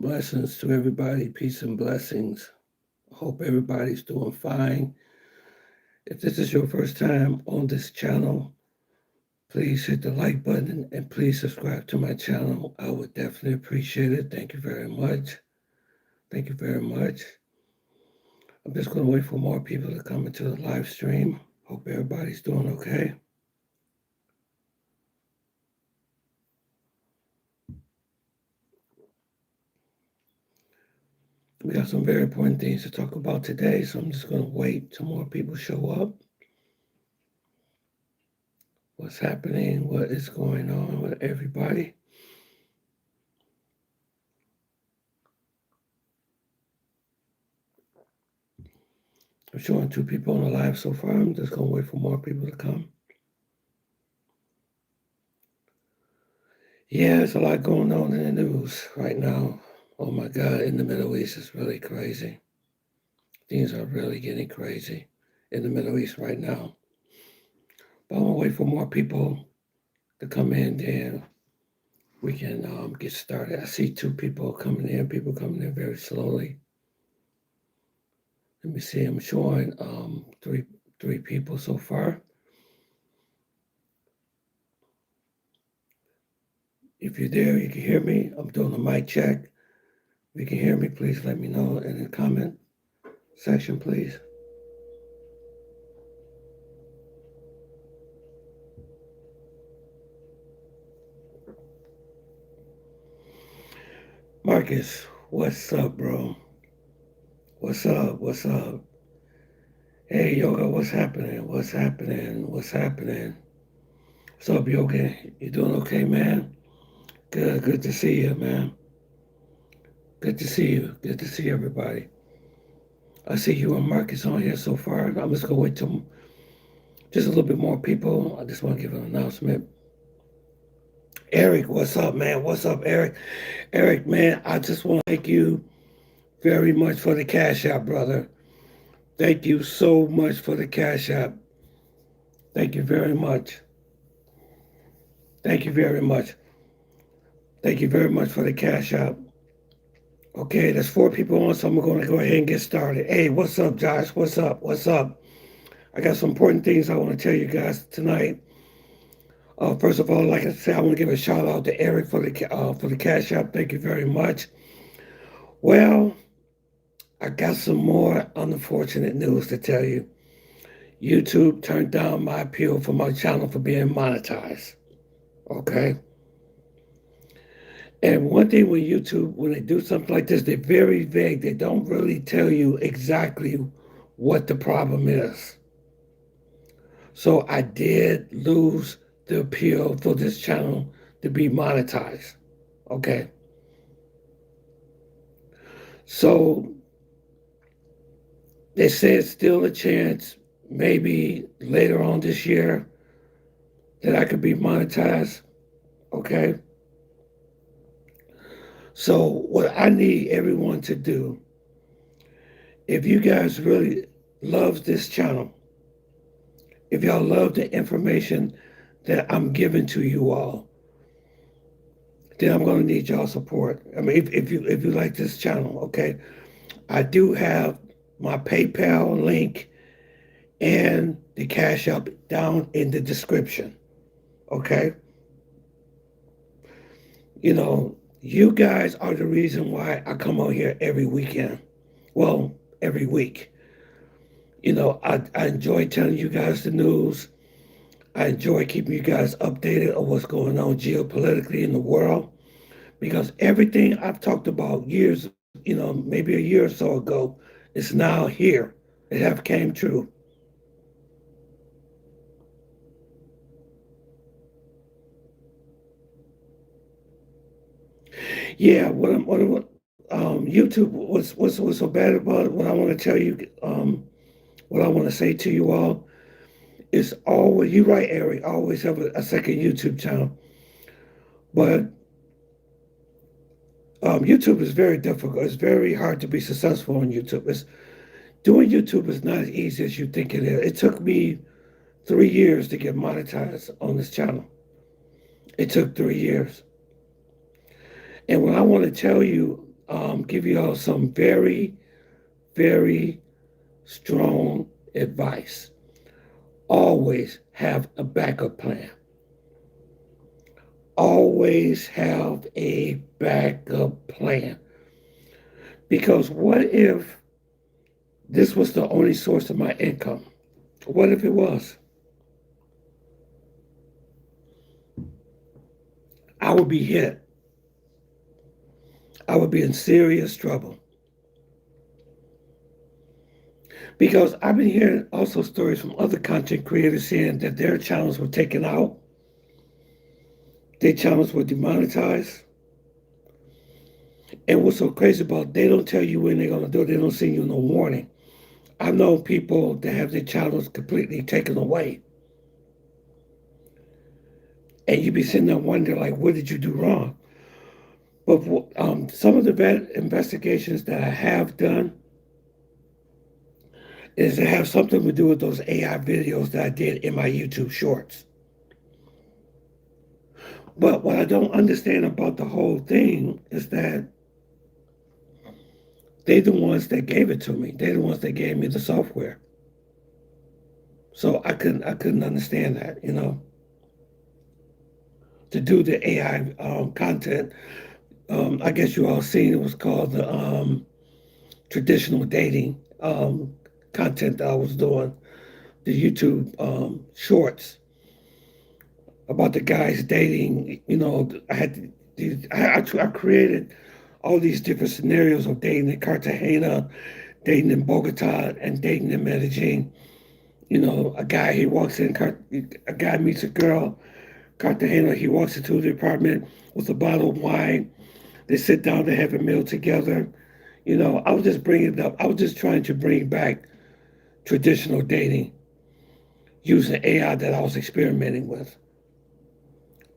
Blessings to everybody, peace and blessings. Hope everybody's doing fine. If this is your first time on this channel, please hit the like button and please subscribe to my channel. I would definitely appreciate it. Thank you very much. Thank you very much. I'm just going to wait for more people to come into the live stream. Hope everybody's doing okay. We have some very important things to talk about today, so I'm just going to wait till more people show up. What's happening? What is going on with everybody? I'm showing 2 people on the live so far. I'm just going to wait for more people to come. Yeah, there's a lot going on in the news right now. Oh my God, in the Middle East, it's really crazy. Things are really getting crazy in the Middle East right now. But I'm going to wait for more people to come in, then we can get started. I see 2 people coming in very slowly. Let me see, I'm showing three people so far. If you're there, you can hear me. I'm doing a mic check. If you can hear me, please let me know in the comment section, please. Marcus, what's up, bro? What's up? What's up? Hey, Yoga, what's happening? What's happening? What's happening? What's up, Yoga? You doing okay, man? Good to see you, man. Good to see you. Good to see everybody. I see you and Marcus on here so far. I'm just gonna wait till just a little bit more people. I just want to give an announcement. Eric, what's up, man? What's up, Eric? Eric, man, I just want to thank you very much for the Cash App, brother. Thank you so much for the Cash App. Thank you very much. Thank you very much. Thank you very much for the Cash App. Okay, there's 4 people on, so I'm going to go ahead and get started. Hey, what's up, Josh? What's up? What's up? I got some important things I want to tell you guys tonight. First of all, like I said, I want to give a shout out to Eric for the Cash App. Thank you very much. Well, I got some more unfortunate news to tell you. YouTube turned down my appeal for my channel for being monetized. Okay? And one thing with YouTube, when they do something like this, they're very vague. They don't really tell you exactly what the problem is. So I did lose the appeal for this channel to be monetized. Okay? So they said still a chance, maybe later on this year, that I could be monetized. Okay? So what I need everyone to do, if you guys really love this channel, if y'all love the information that I'm giving to you all, then I'm going to need y'all support. I mean, if you like this channel, okay, I do have my PayPal link and the Cash App down in the description. Okay, you know, you guys are the reason why I come on here every weekend. Well, every week. You know, I enjoy telling you guys the news. I enjoy keeping you guys updated on what's going on geopolitically in the world, because everything I've talked about years, maybe a year or so ago, is now here. It have came true. Yeah, YouTube, what's so bad about it? What I want to tell you, what I want to say to you all is always, you're right, Eric, always have a second YouTube channel. But YouTube is very difficult. It's very hard to be successful on YouTube. Doing YouTube is not as easy as you think it is. It took me 3 years to get monetized on this channel. It took 3 years. And what I want to tell you, give you all some very, very strong advice. Always have a backup plan. Always have a backup plan. Because what if this was the only source of my income? What if it was? I would be hit. I would be in serious trouble. Because I've been hearing also stories from other content creators saying that their channels were taken out, their channels were demonetized. And what's so crazy about it, they don't tell you when they're going to do it. They don't send you no warning. I know people that have their channels completely taken away. And you be sitting there wondering, like, what did you do wrong? But some of the investigations that I have done is to have something to do with those AI videos that I did in my YouTube shorts. But what I don't understand about the whole thing is that they're the ones that gave it to me. They're the ones that gave me the software. So I couldn't understand that, To do the AI content, I guess you all seen it was called the traditional dating content that I was doing, the YouTube shorts about the guys dating. I created all these different scenarios of dating in Cartagena, dating in Bogota, and dating in Medellin. A guy a guy meets a girl, Cartagena. He walks into the apartment with a bottle of wine. They sit down to have a meal together. I was just bringing it up. I was just trying to bring back traditional dating using AI that I was experimenting with.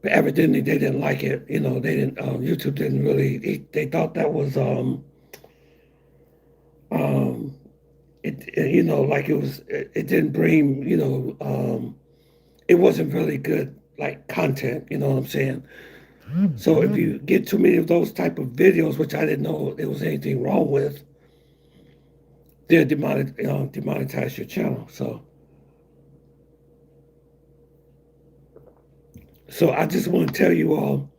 But evidently they didn't like it. They didn't. YouTube didn't really. They thought that was um, like it was. It didn't bring. It wasn't really good like content. You know what I'm saying? So if you get too many of those type of videos, which I didn't know there was anything wrong with, they'll demonetize your channel. So I just want to tell you all,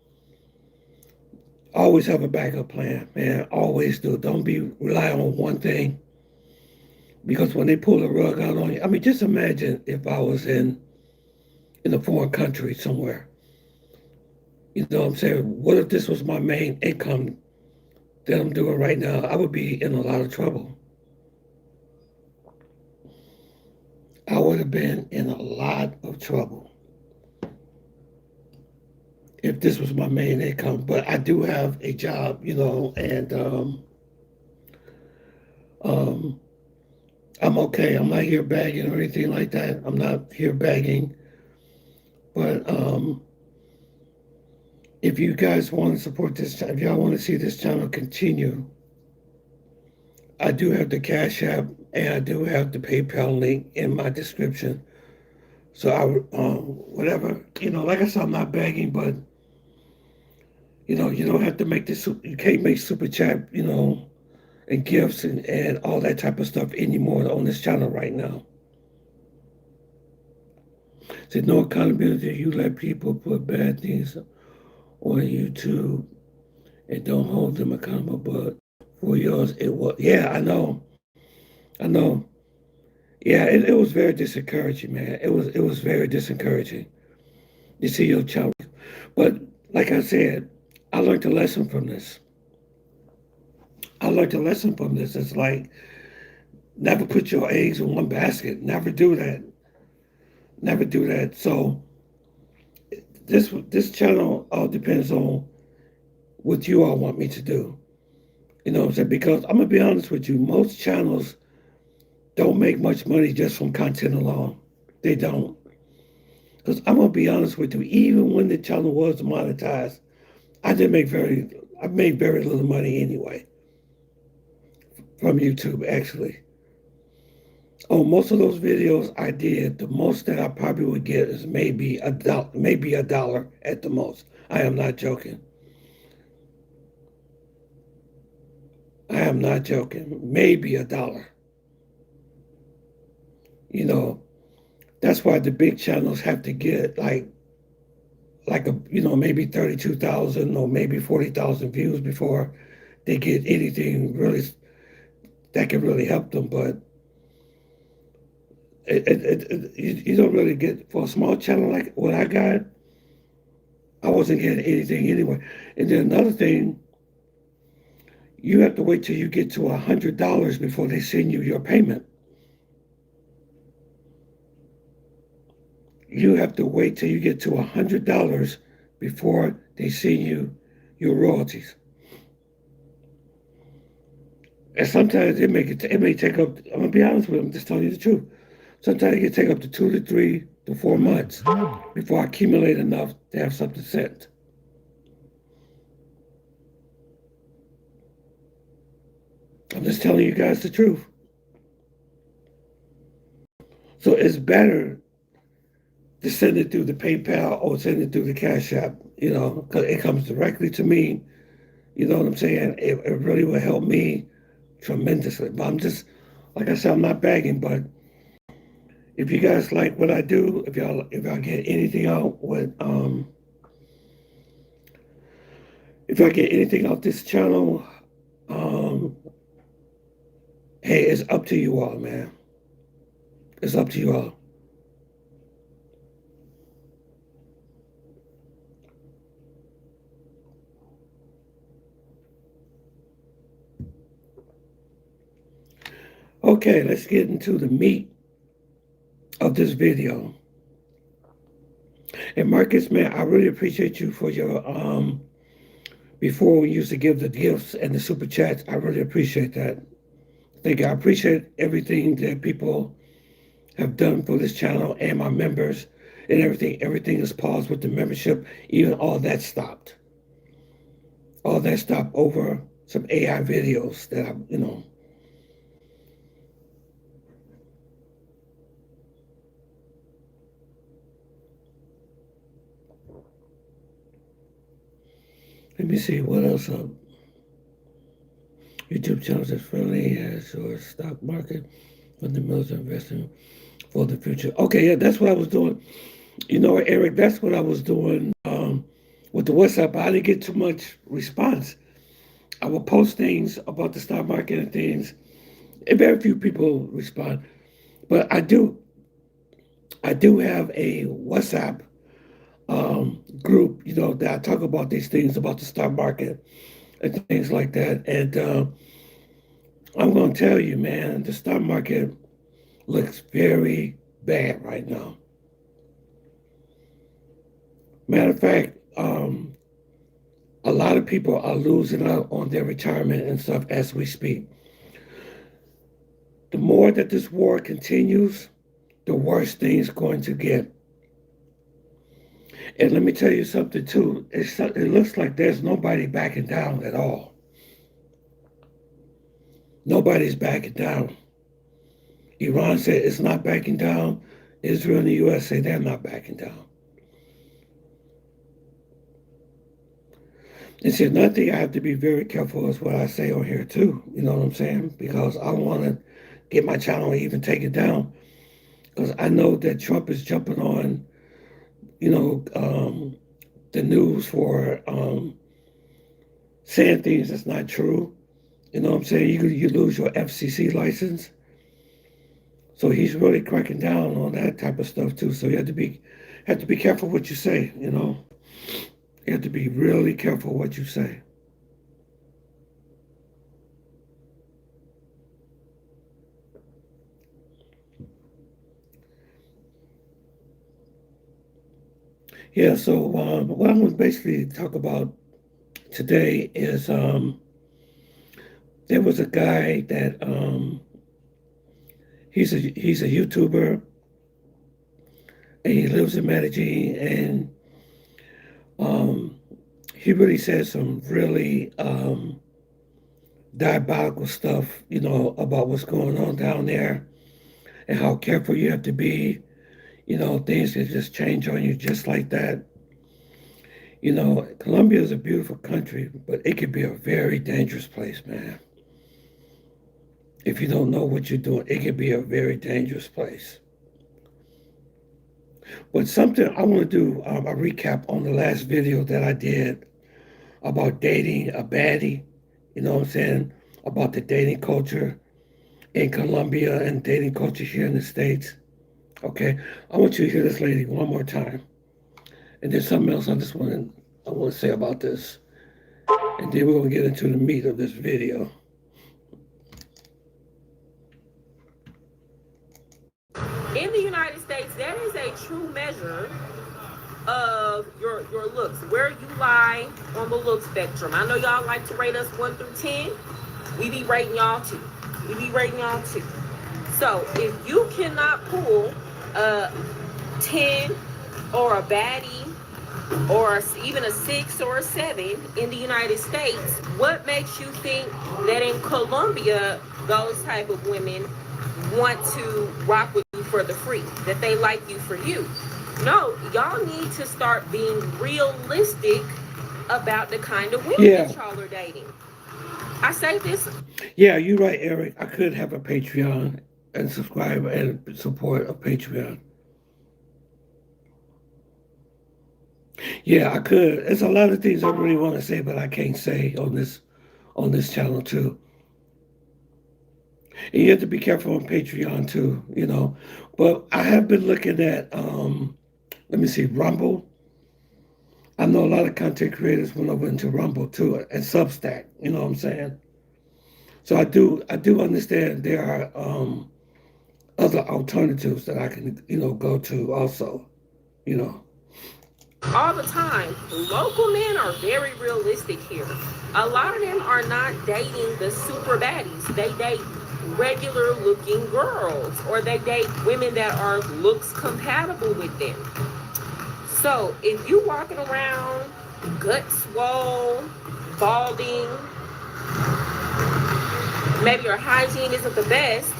always have a backup plan, man. Always do. Don't be rely on one thing. Because when they pull the rug out on you, I mean, just imagine if I was in a foreign country somewhere. You know what I'm saying? What if this was my main income that I'm doing right now? I would be in a lot of trouble. I would have been in a lot of trouble if this was my main income. But I do have a job, and um, I'm okay. I'm not here begging or anything like that. I'm not here begging. But if you guys want to support this, if y'all want to see this channel continue, I do have the Cash App and I do have the PayPal link in my description. So whatever, like I said, I'm not begging, but you don't have to make this. You can't make super chat, and gifts and all that type of stuff anymore on this channel right now. So no accountability. You let people put bad things on YouTube and don't hold them accountable. But for yours, it was. Yeah, I know. Yeah, it was very discouraging, man. It was very discouraging. You see your child, but like I said, I learned a lesson from this. I learned a lesson from this. It's like never put your eggs in one basket. Never do that. Never do that. So this channel all depends on what you all want me to do. You know what I'm saying? Because I'm gonna be honest with you, most channels don't make much money just from content alone. They don't. Because I'm gonna be honest with you, even when the channel was monetized, I made very little money anyway from YouTube actually. On most of those videos I did, the most that I probably would get is maybe $1 at the most. I am not joking. am not joking. Maybe $1. You know, that's why the big channels have to get like a maybe 32,000 or maybe 40,000 views before they get anything really that can really help them. But you don't really get for a small channel like what I got. I wasn't getting anything anyway. And then another thing, you have to wait till you get to $100 before they send you your payment. You have to wait till you get to $100 before they send you your royalties. And sometimes it may take up. I'm gonna be honest with you. I'm just telling you the truth. Sometimes it can take up to 2 to 3 to 4 months before I accumulate enough to have something sent. I'm just telling you guys the truth. So it's better to send it through the PayPal or send it through the Cash App, because it comes directly to me. You know what I'm saying? It really will help me tremendously. But I'm just, like I said, I'm not begging, but if you guys like what I do, if y'all get anything out if I get anything out this channel, um, hey, it's up to you all, man. It's up to you all. Okay, let's get into the meat of this video. And Marcus, man, I really appreciate you for your before we used to give the gifts and the super chats. I really appreciate that. Thank you. I appreciate everything that people have done for this channel and my members and everything. Everything is paused with the membership. Even all that stopped. All that stopped over some AI videos that I. Let me see what else. YouTube channels as friendly as your stock market fundamentals investing for the future. Okay, yeah, that's what I was doing. You know, Eric, that's what I was doing with the WhatsApp. I didn't get too much response. I would post things about the stock market and things, and very few people respond. But I do have a WhatsApp group, that I talk about these things about the stock market and things like that. And I'm going to tell you, man, the stock market looks very bad right now. Matter of fact, a lot of people are losing out on their retirement and stuff as we speak. The more that this war continues, the worse things going to get. And let me tell you something too. It looks like there's nobody backing down at all. Nobody's backing down. Iran said it's not backing down. Israel and the U.S. say they're not backing down. And see, another thing I have to be very careful is what I say on here too. You know what I'm saying? Because I don't want to get my channel even taken down. Because I know that Trump is jumping on, the news for saying things that's not true. You know what I'm saying? You lose your FCC license. So he's really cracking down on that type of stuff too. So you have to be careful what you say. You have to be really careful what you say. Yeah. So what I'm going to basically talk about today is there was a guy that he's a YouTuber and he lives in Medellin, and um, he really said some really diabolical stuff, about what's going on down there and how careful you have to be. Things can just change on you just like that. Colombia is a beautiful country, but it can be a very dangerous place, man. if you don't know what you're doing, it can be a very dangerous place. But something I want to do a recap on the last video that I did about dating a baddie, you know what I'm saying? About the dating culture in Colombia and dating culture here in the States. Okay, I want you to hear this lady one more time. And there's something else I want to say about this. And then we're going to get into the meat of this video. In the United States, that is a true measure of your looks, where you lie on the look spectrum. I know y'all like to rate us 1 through 10. We be rating y'all 2. We be rating y'all 2. So if you cannot pull a 10 or a baddie or even a 6 or a 7 in the United States, what makes you think that in Colombia those type of women want to rock with you for the free, that they like you for you? No, y'all need to start being realistic about the kind of women Yeah, that y'all are dating. I say this. yeah, you're right, Eric. I could have a Patreon and subscribe and support a Patreon. Yeah, I could. There's a lot of things I really want to say, but I can't say on this channel too. And you have to be careful on Patreon too, you know. But I have been looking at let me see, Rumble. I know a lot of content creators went over into Rumble too and Substack, you know what I'm saying? So I do understand there are other alternatives that I can, you know, go to also, you know. All the time, local men are very realistic here. A lot of them are not dating the super baddies. They date regular looking girls, or they date women that are looks compatible with them. So if you walking around gut swole, balding, maybe your hygiene isn't the best,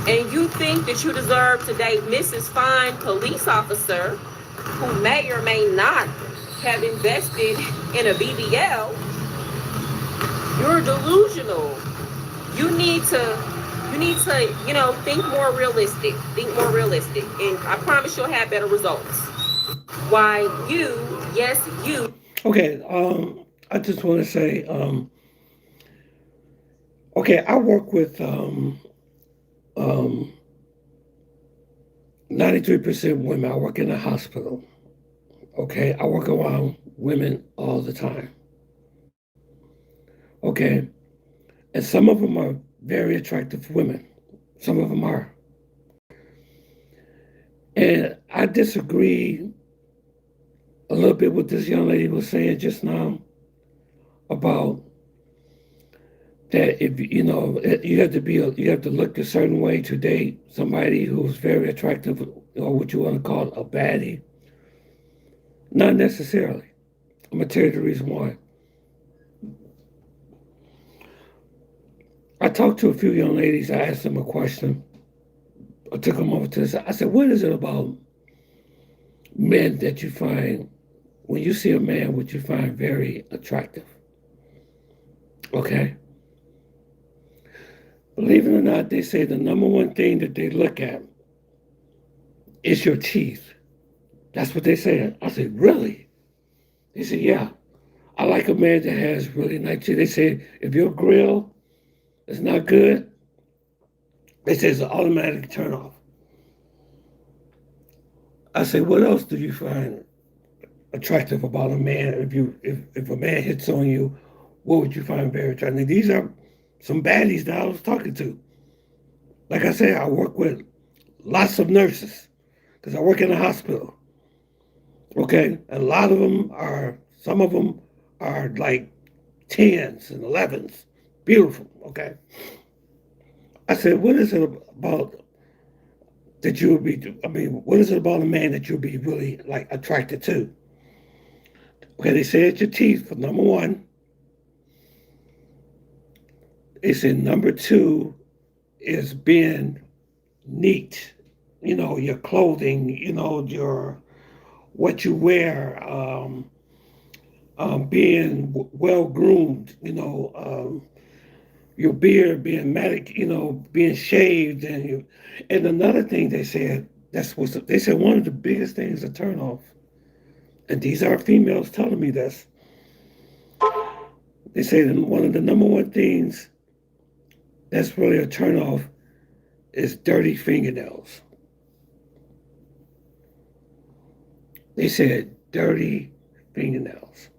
and you think that you deserve to date Mrs. Fine police officer who may or may not have invested in a BBL, you're delusional. You need to, think more realistic. Think more realistic. And I promise you'll have better results. Why you, yes, you. Okay, I just want to say, okay, I work with um, 93% women. I work in a hospital. Okay, I work around women all the time. Okay, and some of them are very attractive women. Some of them are. And I disagree a little bit with this young lady was saying just now about that if you know you have to look a certain way to date somebody who's very attractive or what you want to call a baddie. Not necessarily. I'm gonna tell you the reason why. I talked to a few young ladies. I asked them a question. I took them over to this. I said, "What is it about men that you find when you see a man what you find very attractive?" Okay. Believe it or not, they say the number one thing that they look at is your teeth. That's what they say. I said, really? They said, yeah. I like a man that has really nice teeth. They say, if your grill is not good, they say it's an automatic turn off. I say, what else do you find attractive about a man? If a man hits on you, what would you find very attractive? These are some baddies that I was talking to. Like I said, I work with lots of nurses because I work in a hospital. Okay, a lot of them are. Some of them are like tens and 11s. Beautiful. Okay. I said, what is it about that you would be? I mean, what is it about a man that you'll be really like attracted to? Okay, they say it's your teeth for number one. They said number two is being neat. You know, your clothing. You know, your what you wear. Being well groomed. You know, your beard being being shaved, and another thing they said they said one of the biggest things to turn off, and these are females telling me this. They say that one of the number one things that's really a turn off is dirty fingernails. They said dirty fingernails.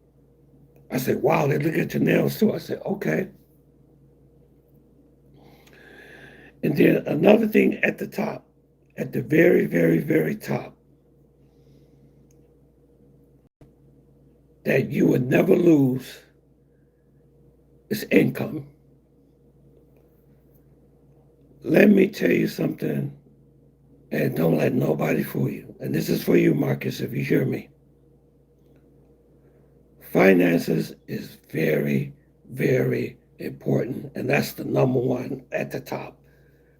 I said, wow, they look at your nails too. I said, okay. And then another thing at the top, at the very, very, very top, that you would never lose is income. Let me tell you something, and don't let nobody fool you. And this is for you, Marcus, if you hear me. Finances is very, very important, and that's the number one at the top.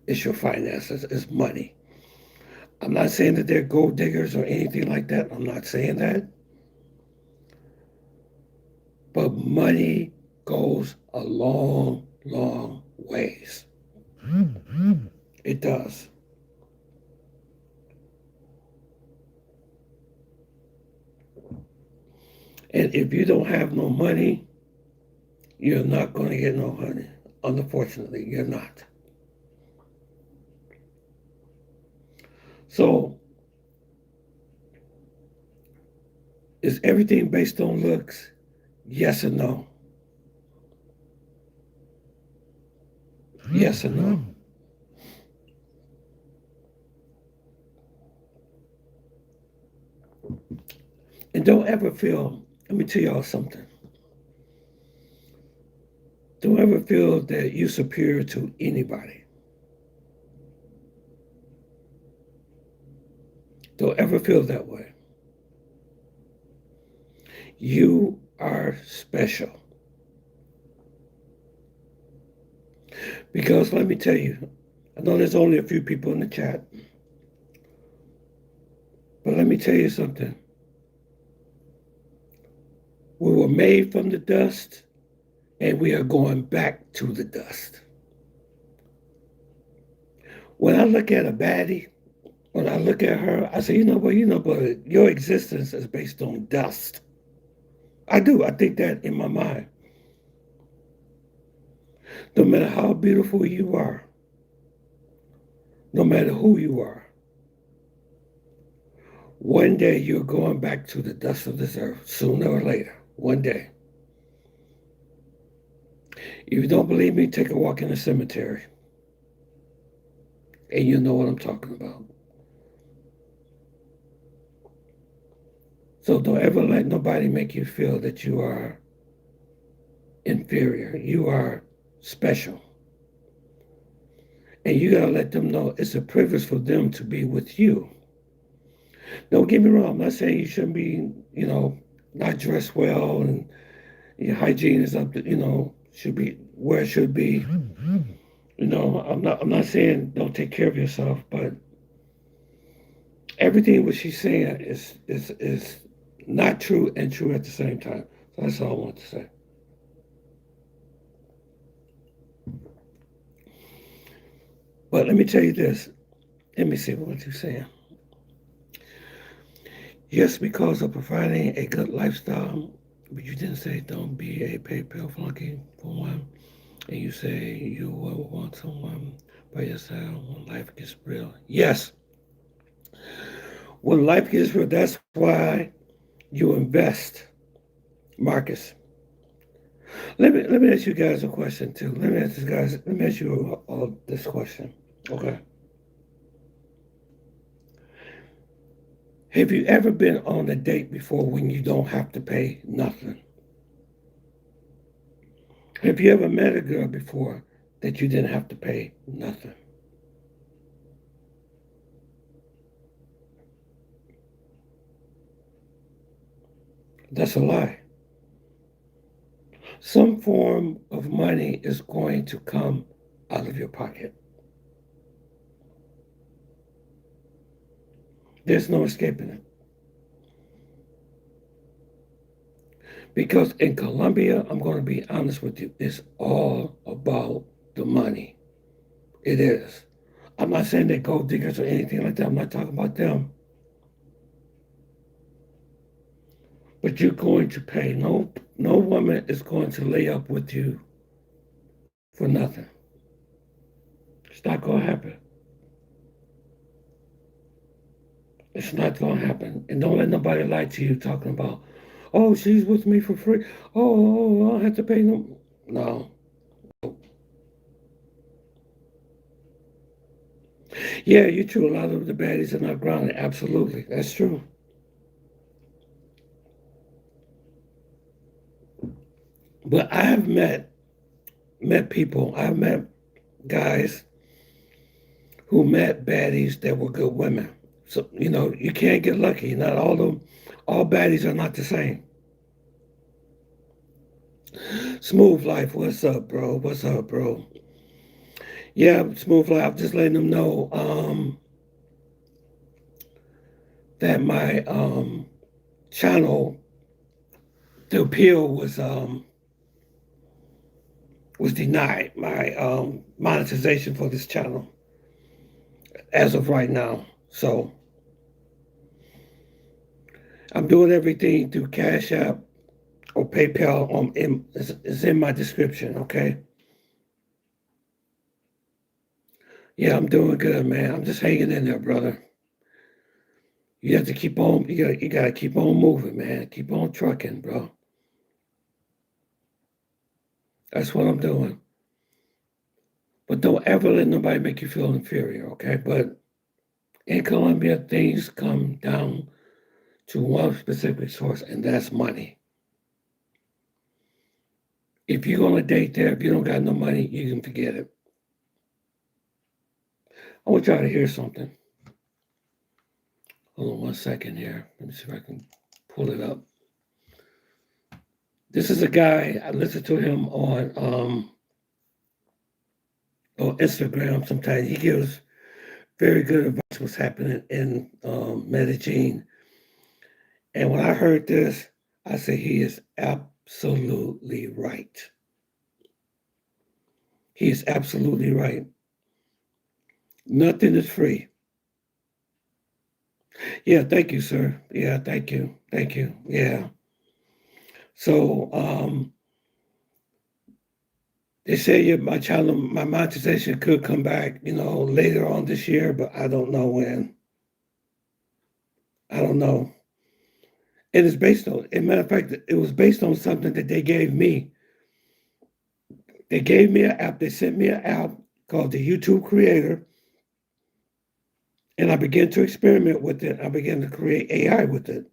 It's your finances, it's money. I'm not saying that they're gold diggers or anything like that. I'm not saying that. But money goes a long, long ways. It does. And if you don't have no money, you're not going to get no honey. Unfortunately, you're not. So, is everything based on looks? Yes and no. Yes and no. And don't ever feel, let me tell y'all something. Don't ever feel that you're superior to anybody. Don't ever feel that way. You are special. Because let me tell you, I know there's only a few people in the chat, but let me tell you something. We were made from the dust, and we are going back to the dust. When I look at a baddie, when I look at her, I say, but your existence is based on dust. I do. I think that in my mind. No matter how beautiful you are, no matter who you are, one day you're going back to the dust of this earth, sooner or later. One day. If you don't believe me, take a walk in the cemetery. And you know what I'm talking about. So don't ever let nobody make you feel that you are inferior. You are special. And you got to let them know it's a privilege for them to be with you. Don't get me wrong. I'm not saying you shouldn't be, not dressed well and your hygiene is up to, should be where it should be. I'm not saying don't take care of yourself, but everything what she's saying is not true and true at the same time. So that's all I want to say. But let me tell you this. Let me see what you're saying. Yes, because of providing a good lifestyle, but you didn't say don't be a PayPal flunky for one. And you say you will want someone by yourself when life gets real. Yes, when life gets real, that's why you invest, Marcus. Let me ask you guys a question too. Let me ask you all this question. Okay. Have you ever been on a date before when you don't have to pay nothing? Have you ever met a girl before that you didn't have to pay nothing? That's a lie. Some form of money is going to come out of your pocket. There's no escaping it. Because in Colombia, I'm going to be honest with you, it's all about money. It is. I'm not saying they're gold diggers or anything like that. I'm not talking about them. But you're going to pay. No woman is going to lay up with you for nothing. It's not going to happen. It's not going to happen. And don't let nobody lie to you talking about, oh, she's with me for free. Oh, I don't have to pay no. No. Yeah, you're true. A lot of the baddies are not grounded. Absolutely. That's true. But I have met people. I've met guys who met baddies that were good women. So, you can't get lucky. Not all of them, all baddies are not the same. Smooth Life, what's up, bro? What's up, bro? Yeah, Smooth Life, I'm just letting them know that my channel, the appeal was denied. My monetization for this channel as of right now. So I'm doing everything through Cash App or PayPal. It's in my description, okay? Yeah, I'm doing good, man. I'm just hanging in there, brother. You have to keep on. You gotta keep on moving, man. Keep on trucking, bro. That's what I'm doing. But don't ever let nobody make you feel inferior, okay? But in Colombia, things come down to one specific source, and that's money. If you're gonna date there, if you don't got no money, you can forget it. I want y'all to hear something. Hold on 1 second here. Let me see if I can pull it up. This is a guy, I listen to him on Instagram sometimes. He gives very good advice what's happening in Medellin. And when I heard this, I said he is absolutely right. He is absolutely right. Nothing is free. Yeah, thank you, sir. Yeah, thank you. Thank you. Yeah. So they say my channel, my monetization could come back, later on this year, but I don't know when. I don't know. It is based on, as a matter of fact, it was based on something that they gave me. They gave me an app. They sent me an app called the YouTube Creator, and I began to experiment with it. I began to create AI with it.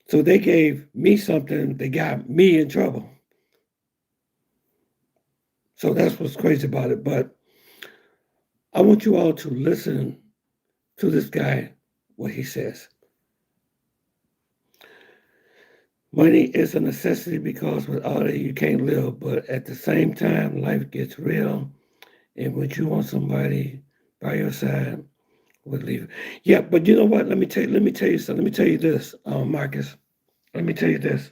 So they gave me something that got me in trouble. So that's what's crazy about it. But I want you all to listen to this guy, what he says. Money is a necessity because without it you can't live. But at the same time, life gets real. And when you want somebody by your side, would leave. Yeah, but you know what? Let me tell you something. Let me tell you this, Marcus. Let me tell you this.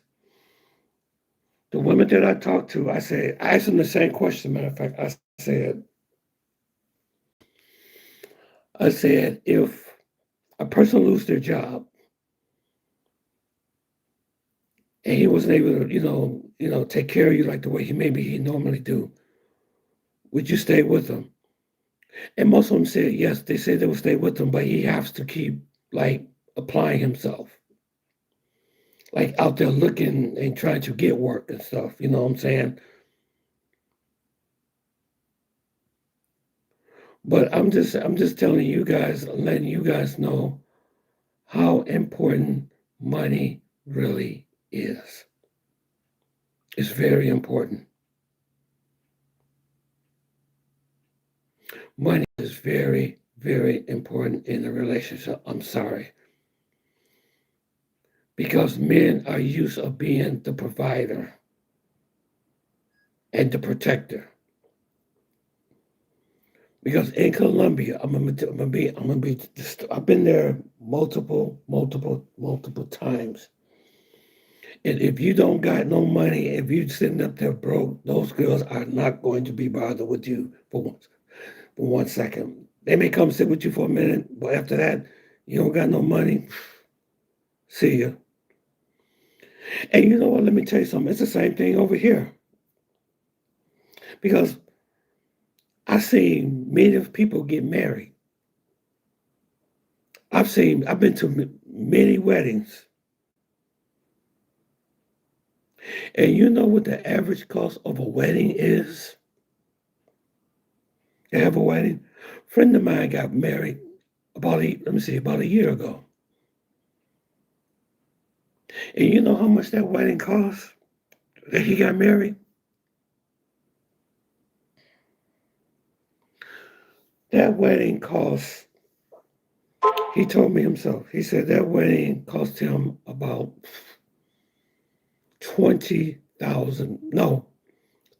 The women that I talked to, I asked them the same question. Matter of fact, I said, if a person lose their job and he wasn't able to, take care of you like the way he normally do, would you stay with him? And most of them said yes. They said they would stay with him, but he has to keep like applying himself, like out there looking and trying to get work and stuff. You know what I'm saying? But I'm just telling you guys, letting you guys know how important money really is. It's very important. Money is very, very important in a relationship. I'm sorry. Because men are used of being the provider and the protector. Because in Colombia, I've been there multiple times. And if you don't got no money, if you sitting up there broke, those girls are not going to be bothered with you for 1 second. They may come sit with you for a minute, but after that, you don't got no money. See ya. And you know what? Let me tell you something. It's the same thing over here because I've seen many of people get married. I've been to many weddings, and you know what the average cost of a wedding is? To have a wedding. A friend of mine got married about a year ago, and you know how much that wedding cost that he got married? That wedding cost. He told me himself. He said that wedding cost him about 20,000. No,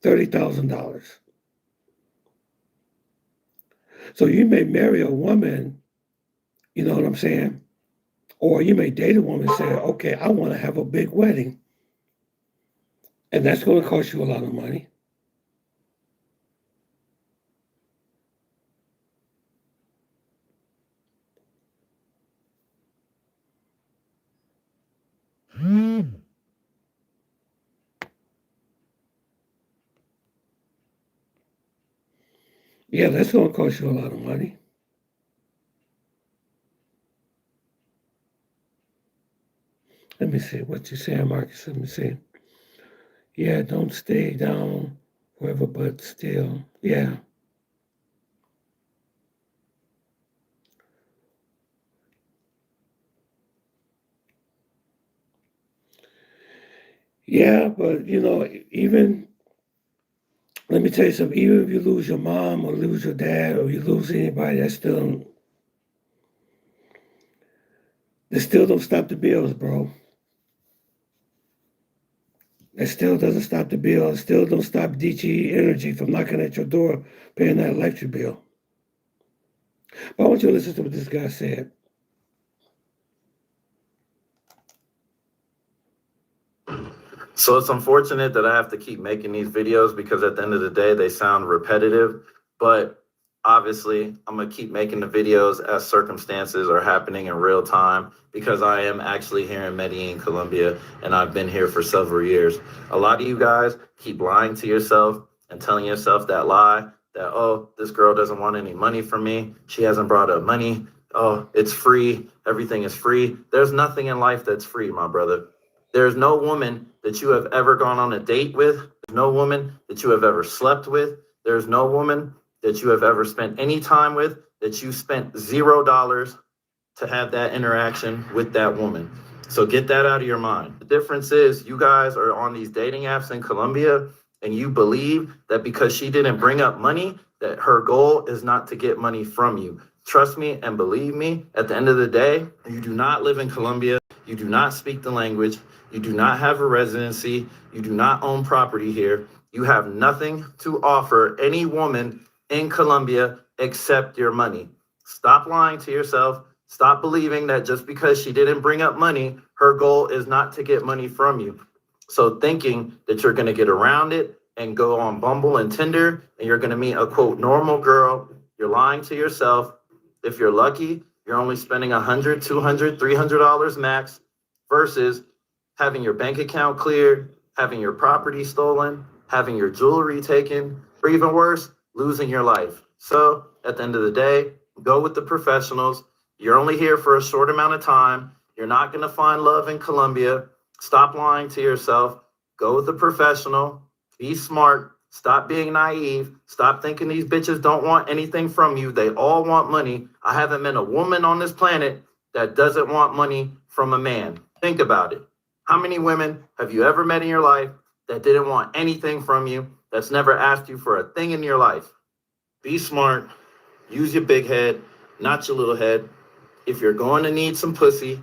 $30,000. So you may marry a woman, you know what I'm saying? Or you may date a woman and say, okay, I want to have a big wedding. And that's going to cost you a lot of money. Yeah, that's going to cost you a lot of money. Let me see what you saying, Marcus. Let me see. Yeah, don't stay down forever, but still. Yeah. Yeah, but you know, even let me tell you something. Even if you lose your mom or lose your dad or you lose anybody, that still don't stop the bills, bro. That still doesn't stop the bill. It still don't stop DTE Energy from knocking at your door, paying that electric bill. But I want you to listen to what this guy said. So it's unfortunate that I have to keep making these videos because at the end of the day, they sound repetitive. But obviously, I'm going to keep making the videos as circumstances are happening in real time because I am actually here in Medellin, Colombia, and I've been here for several years. A lot of you guys keep lying to yourself and telling yourself that lie that, oh, this girl doesn't want any money from me. She hasn't brought up money. Oh, it's free. Everything is free. There's nothing in life that's free, my brother. There's no woman that you have ever gone on a date with. There's no woman that you have ever slept with. There's no woman that you have ever spent any time with that you spent $0 to have that interaction with that woman. So get that out of your mind. The difference is you guys are on these dating apps in Colombia and you believe that because she didn't bring up money, that her goal is not to get money from you. Trust me and believe me, at the end of the day, you do not live in Colombia. You do not speak the language. You do not have a residency. You do not own property here. You have nothing to offer any woman in Colombia except your money. Stop lying to yourself. Stop believing that just because she didn't bring up money, her goal is not to get money from you. So thinking that you're going to get around it and go on Bumble and Tinder and you're going to meet a quote normal girl, you're lying to yourself. If you're lucky, you're only spending $100, $200, $300 max versus having your bank account cleared, having your property stolen, having your jewelry taken, or even worse, losing your life. So at the end of the day, go with the professionals. You're only here for a short amount of time. You're not going to find love in Colombia. Stop lying to yourself. Go with the professional. Be smart. Stop being naive. Stop thinking these bitches don't want anything from you. They all want money. I haven't met a woman on this planet that doesn't want money from a man. Think about it. How many women have you ever met in your life that didn't want anything from you, that's never asked you for a thing in your life? Be smart. Use your big head, not your little head. If you're going to need some pussy.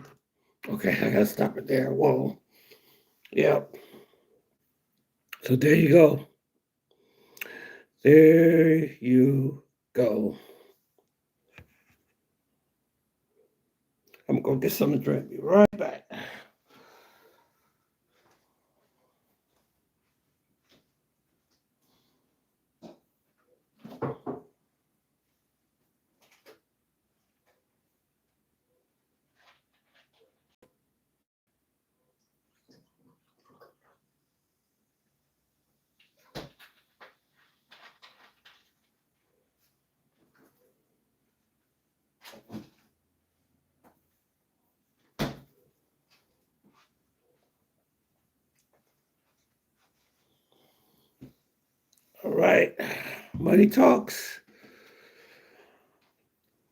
Okay, I gotta stop it there. Whoa. Yep. So there you go. There you go. I'm gonna go get something to drink. Be right back. All right. Money talks.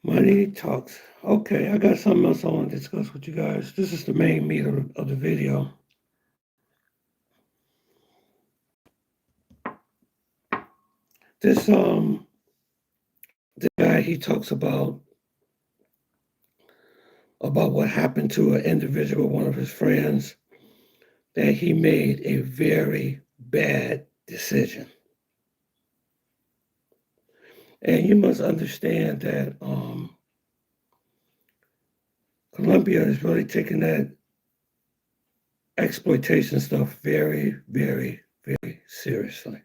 Money talks. Okay, I got something else I want to discuss with you guys. This is the main meat of the video. This the guy, he talks about what happened to an individual, one of his friends, that he made a very bad decision. And you must understand that Colombia is really taking that exploitation stuff very, very, very seriously.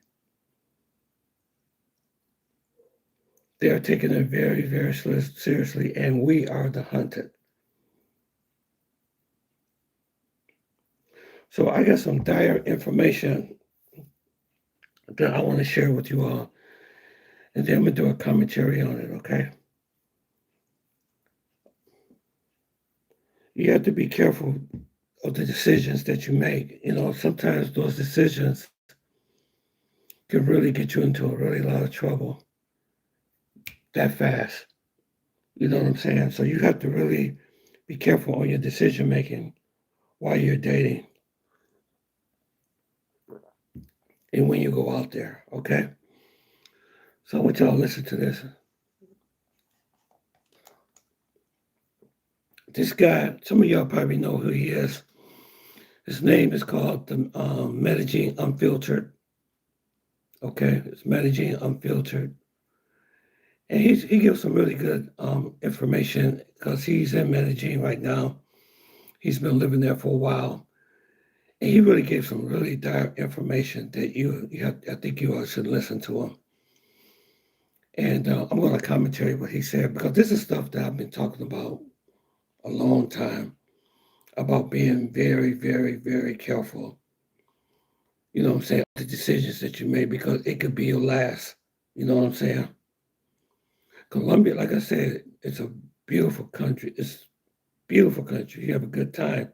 They are taking it very, very seriously, and we are the hunted. So I got some dire information that I want to share with you all, and then I'm going to do a commentary on it, okay? You have to be careful of the decisions that you make. You know, sometimes those decisions can really get you into a really lot of trouble that fast. You know what I'm saying? So you have to really be careful on your decision making while you're dating and when you go out there, okay? So I want y'all to listen to this. This guy, some of y'all probably know who he is. His name is called the Medellin Unfiltered. Okay, it's Medellin Unfiltered. And he gives some really good information because he's in Medellin right now. He's been living there for a while. And he really gave some really dire information that I think you all should listen to him. And I'm going to commentary what he said because this is stuff that I've been talking about a long time, about being very, very, very careful. You know what I'm saying? The decisions that you make because it could be your last. You know what I'm saying? Colombia, like I said, it's a beautiful country. It's a beautiful country. You have a good time.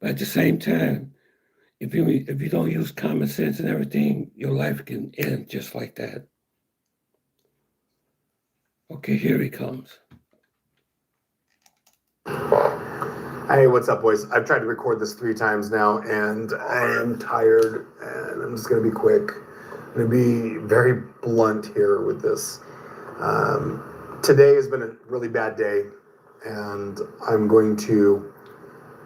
But at the same time, if you don't use common sense and everything, your life can end just like that. Okay, here he comes. Hey, what's up, boys? I've tried to record this 3 times now, and I am tired, and I'm just going to be quick. I'm going to be very blunt here with this. Today has been a really bad day, and I'm going to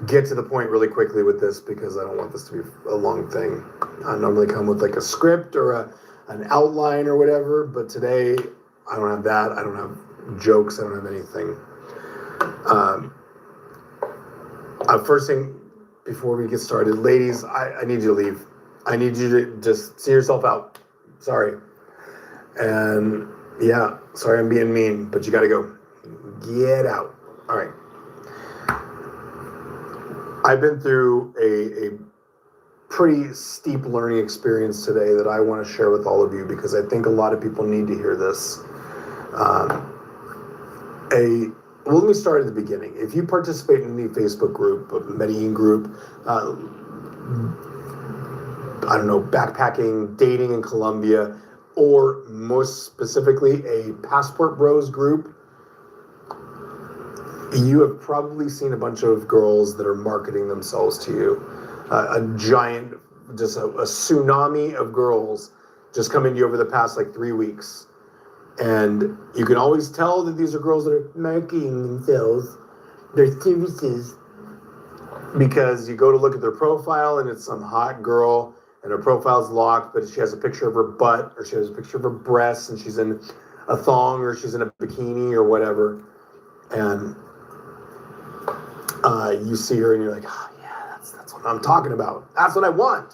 get to the point really quickly with this because I don't want this to be a long thing. I normally come with like a script or an outline or whatever, but today I don't have that. I don't have jokes. I don't have anything. First thing, before we get started, ladies, I need you to leave. I need you to just see yourself out. Sorry. And yeah, sorry I'm being mean, but you got to go. Get out. All right. I've been through a pretty steep learning experience today that I want to share with all of you because I think a lot of people need to hear this. Well, let me start at the beginning. If you participate in any Facebook group, a Medellin group, I don't know, backpacking, dating in Colombia, or most specifically a Passport Bros group, you have probably seen a bunch of girls that are marketing themselves to you. A giant, just a tsunami of girls just coming to you over the past like 3 weeks. And you can always tell that these are girls that are marketing themselves, their services, because you go to look at their profile and it's some hot girl and her profile's locked, but she has a picture of her butt or she has a picture of her breasts and she's in a thong or she's in a bikini or whatever. And you see her and you're like, oh yeah, that's what I'm talking about. That's what I want.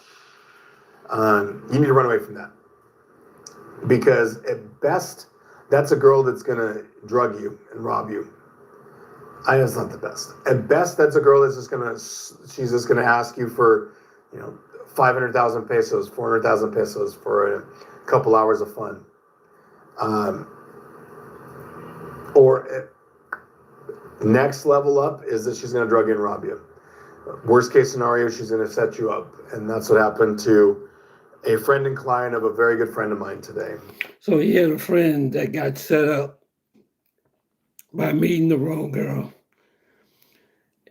You need to run away from that. Because at best, that's a girl that's going to drug you and rob you. I know it's not the best. At best, that's a girl that's she's just going to ask you for, 500,000 pesos, 400,000 pesos for a couple hours of fun. Or next level up is that she's going to drug you and rob you. Worst case scenario, she's going to set you up. And that's what happened to A friend and client of a very good friend of mine today. So he had a friend that got set up by meeting the wrong girl.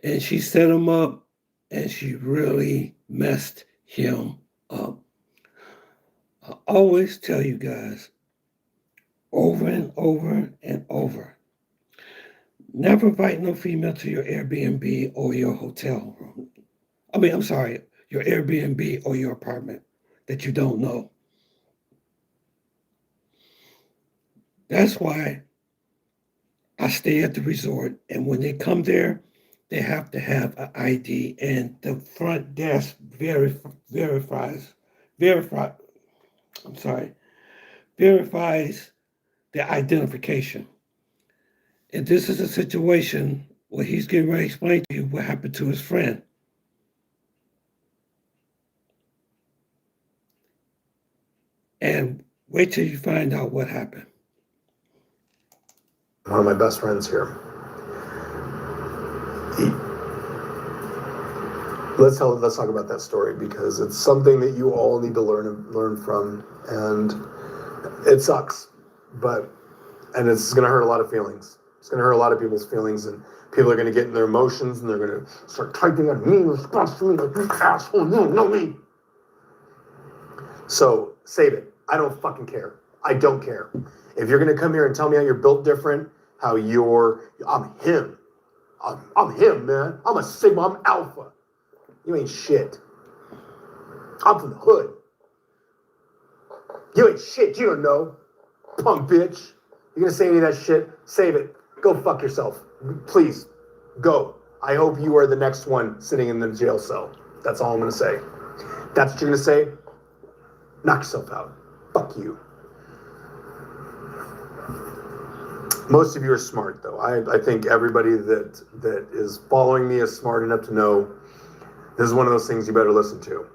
And she set him up, and she really messed him up. I always tell you guys, over and over and over, never invite no female to your Airbnb or your hotel room. I'm sorry, your Airbnb or your apartment that you don't know. That's why I stay at the resort, and when they come there, they have to have an ID, and the front desk verifies the identification. And this is a situation where he's getting ready to explain to you what happened to his friend. And wait till you find out what happened. One of my best friends here. Let's talk about that story, because it's something that you all need to learn from, and it sucks, and it's going to hurt a lot of feelings. It's going to hurt a lot of people's feelings, and people are going to get in their emotions, and they're going to start typing out mean response to me like, you asshole, you don't know me. So save it. I don't fucking care. I don't care. If you're going to come here and tell me how you're built different, I'm him. I'm him, man. I'm a Sigma. I'm Alpha. You ain't shit. I'm from the hood. You ain't shit. You don't know. Punk bitch. You're going to say any of that shit? Save it. Go fuck yourself. Please. Go. I hope you are the next one sitting in the jail cell. That's all I'm going to say. That's what you're going to say? Knock yourself out. Fuck you. Most of you are smart, though. I think everybody that is following me is smart enough to know this is one of those things you better listen to.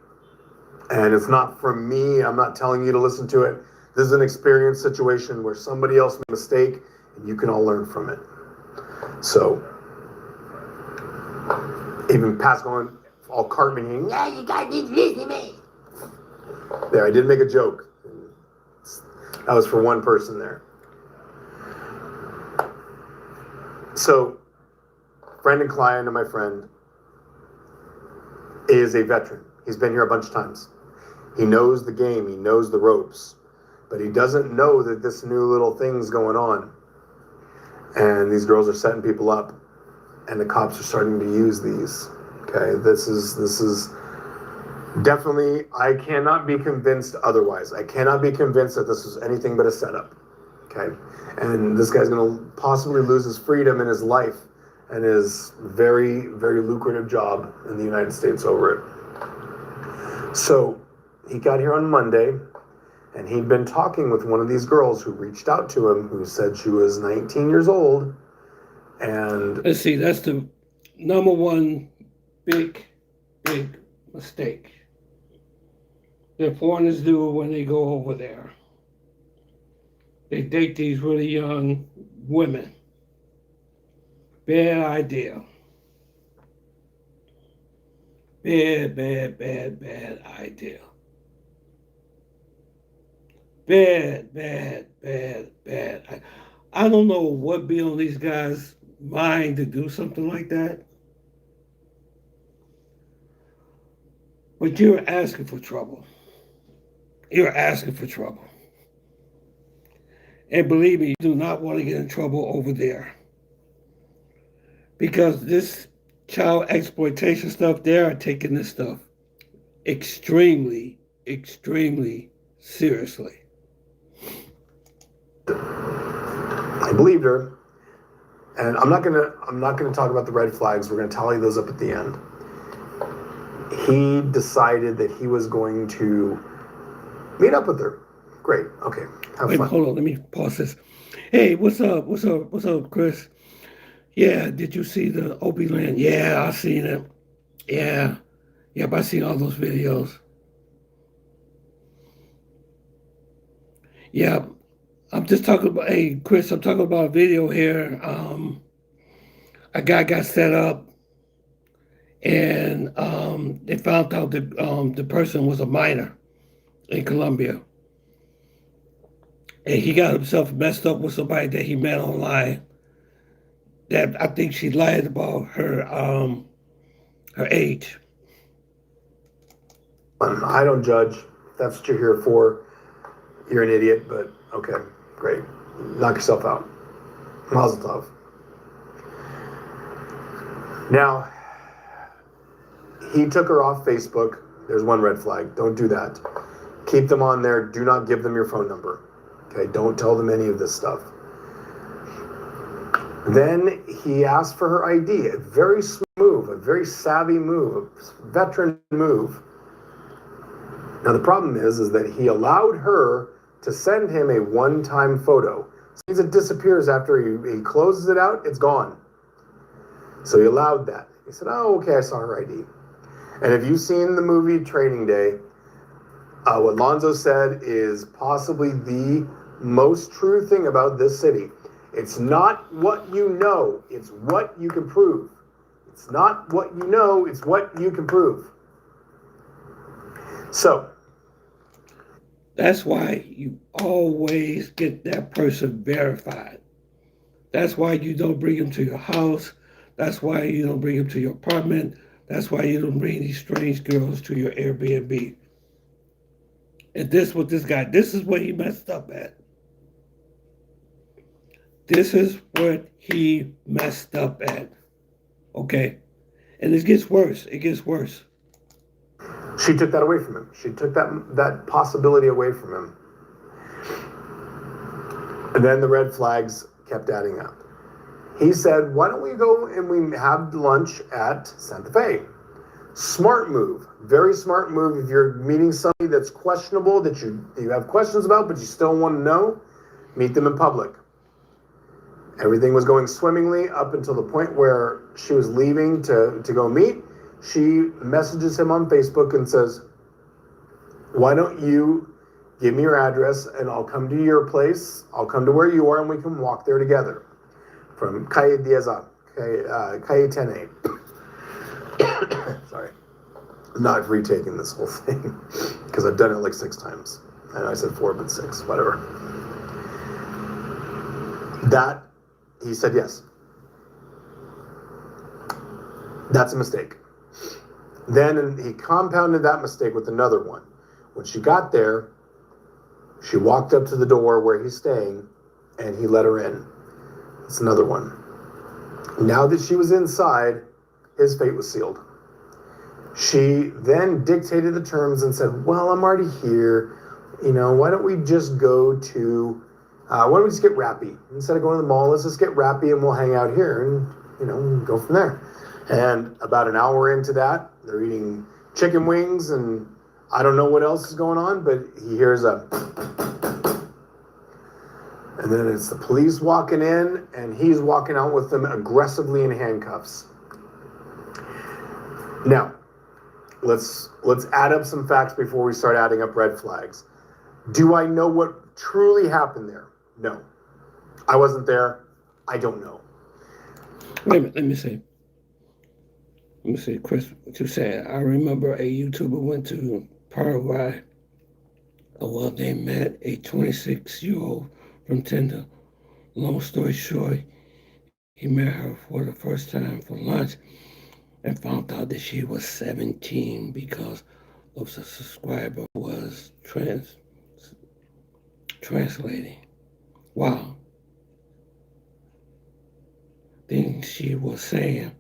And it's not from me. I'm not telling you to listen to it. This is an experience situation where somebody else made a mistake, and you can all learn from it. So, even past going all Cartman here, yeah, you guys need to listen to me. There, I did make a joke. That was for one person there. So, friend and client of my friend is a veteran. He's been here a bunch of times. He knows the game. He knows the ropes. But he doesn't know that this new little thing's going on. And these girls are setting people up. And the cops are starting to use these. Okay, this is definitely, I cannot be convinced otherwise. I cannot be convinced that this is anything but a setup. Okay, and this guy's going to possibly lose his freedom and his life and his very, very lucrative job in the United States over it. So he got here on Monday, and he'd been talking with one of these girls who reached out to him, who said she was 19 years old. And let's see, that's the number one big mistake that foreigners do when they go over there. They date these really young women. Bad idea. Bad idea. Bad. I don't know what be on these guys' mind to do something like that. But you're asking for trouble. You're asking for trouble. And believe me, you do not want to get in trouble over there. Because this child exploitation stuff, they are taking this stuff extremely seriously. I believed her. And I'm not gonna talk about the red flags. We're gonna tally those up at the end. He decided that he was going to meet up with her. Great. Okay. Have fun. Hold on. Let me pause this. Hey, what's up? What's up, Chris? Yeah, did you see the Opie Land? Yeah, I seen it. Yeah. Yep, I seen all those videos. Yeah. I'm just talking about, hey, Chris, I'm talking about a video here. A guy got set up, and they found out that the person was a minor. in Colombia. And he got himself messed up with somebody that he met online. That I think she lied about her age. I don't judge. That's what you're here for. You're an idiot, but okay, great. Knock yourself out. Mazel tov. Now, he took her off Facebook. There's one red flag. Don't do that. Keep them on there. Do not give them your phone number. Okay, don't tell them any of this stuff. Then he asked for her ID. A very smooth move, a very savvy move, a veteran move. Now the problem is that he allowed her to send him a one-time photo. So it disappears after he closes it out, it's gone. So he allowed that. He said, oh, okay, I saw her ID. And if you've seen the movie Training Day, what Lonzo said is possibly the most true thing about this city. It's not what you know, it's what you can prove. It's not what you know, it's what you can prove. So, that's why you always get that person verified. That's why you don't bring them to your house. That's why you don't bring them to your apartment. That's why you don't bring these strange girls to your Airbnb. And this what this guy, this is what he messed up at. This is what he messed up at. Okay? And it gets worse. It gets worse. She took that away from him. She took that possibility away from him. And then the red flags kept adding up. He said, why don't we go and we have lunch at Santa Fe? Smart move. Very smart move. If you're meeting somebody that's questionable, that you have questions about, but you still want to know, meet them in public. Everything was going swimmingly up until the point where she was leaving to go meet. She messages him on Facebook and says, why don't you give me your address and I'll come to your place. I'll come to where you are and we can walk there together. From Calle 10A. Sorry. I'm not retaking this whole thing because I've done it like 6 times. I know I said 4, but 6, whatever. That, he said yes. That's a mistake. Then he compounded that mistake with another one. When she got there, she walked up to the door where he's staying, and he let her in. That's another one. Now that she was inside, his fate was sealed. She then dictated the terms and said, well, I'm already here. You know, why don't we just go to, why don't we just get Rappy? Instead of going to the mall, let's just get Rappy and we'll hang out here and, you know, go from there. And about an hour into that, they're eating chicken wings and I don't know what else is going on, but he hears a, and then it's the police walking in and he's walking out with them aggressively in handcuffs. Now, let's add up some facts before we start adding up red flags. Do I know what truly happened there? No. I wasn't there. I don't know. Wait a minute, let me see, Chris, what you said. I remember a YouTuber went to Paraguay. Well, they met a 26-year-old from Tinder. Long story short, he met her for the first time for lunch and found out that she was 17 because of the subscriber was translating. Wow. Then she was saying,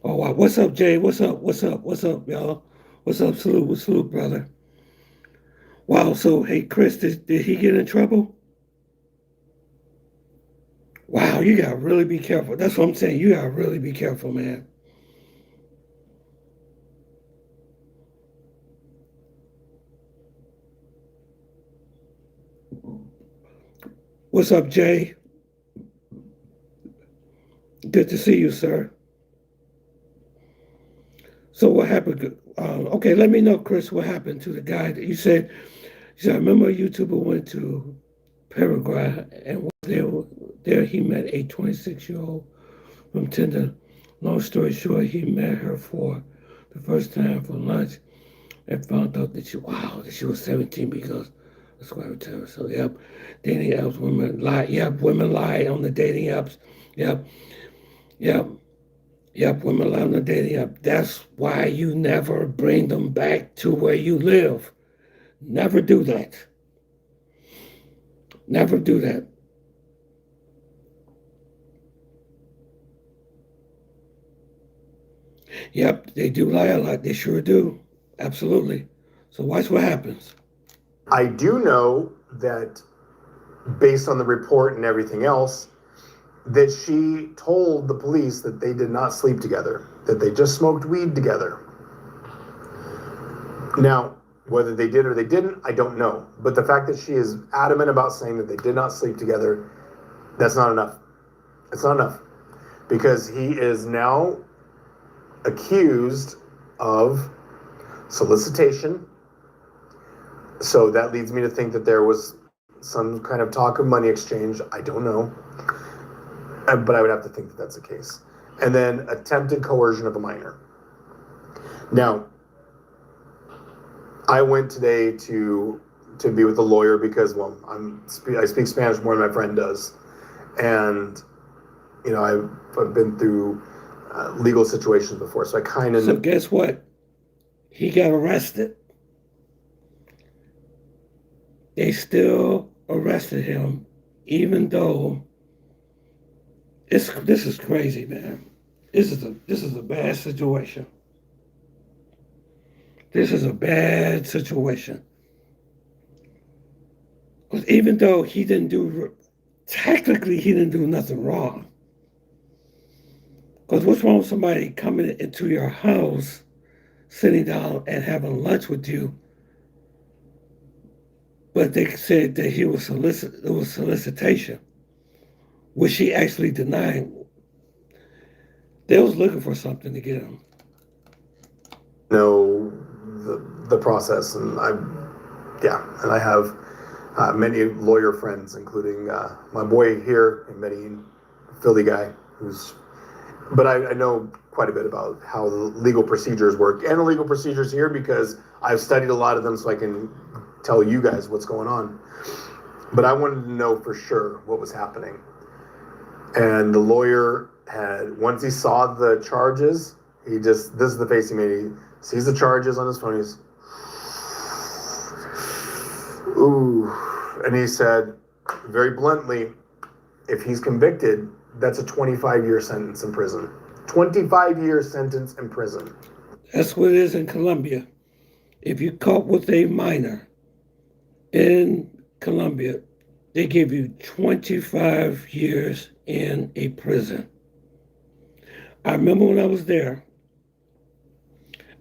oh, wow. What's up, Jay? What's up, y'all? What's up? Salute, brother. Wow, so, hey, Chris, did he get in trouble? Wow, you got to really be careful. That's what I'm saying. You got to really be careful, man. What's up, Jay? Good to see you, sir. So what happened? Okay, let me know, Chris, what happened to the guy that you said, I remember a YouTuber went to Paraguay and there he met a 26-year-old from Tinder. Long story short, he met her for the first time for lunch and found out that she was 17 because that's why I would tell her. So yep, dating apps, women lie. Yep, women lie on the dating apps. Yep, yep, yep, women lie on the dating app. That's why you never bring them back to where you live. Never do that. Never do that. Yep, they do lie a lot. They sure do. Absolutely. So watch what happens. I do know that based on the report and everything else, that she told the police that they did not sleep together, that they just smoked weed together. Now, whether they did or they didn't, I don't know. But the fact that she is adamant about saying that they did not sleep together, that's not enough. It's not enough. Because he is now accused of solicitation. So that leads me to think that there was some kind of talk of money exchange. I don't know. But I would have to think that that's the case. And then attempted coercion of a minor. Now, I went today to be with a lawyer because, well, I speak Spanish more than my friend does. And, you know, I've been through legal situations before, so I kind of... So guess what? He got arrested. They still arrested him, even though this is crazy, man. This is a bad situation. This is a bad situation. Because even though technically he didn't do nothing wrong. Because what's wrong with somebody coming into your house, sitting down and having lunch with you, but they said that it was solicitation, which she actually denied. They was looking for something to get him. Know the process, and I have many lawyer friends, including my boy here in Medellin, Philly guy, but I know quite a bit about how the legal procedures work and the legal procedures here because I've studied a lot of them so I can tell you guys what's going on. But I wanted to know for sure what was happening. And the lawyer once he saw the charges, this is the face he made. He sees the charges on his phone. He's, ooh. And he said, very bluntly, if he's convicted, that's a 25-year sentence in prison. 25-year sentence in prison. That's what it is in Colombia. If you caught with a minor in Colombia, they give you 25 years in a prison. I remember when I was there,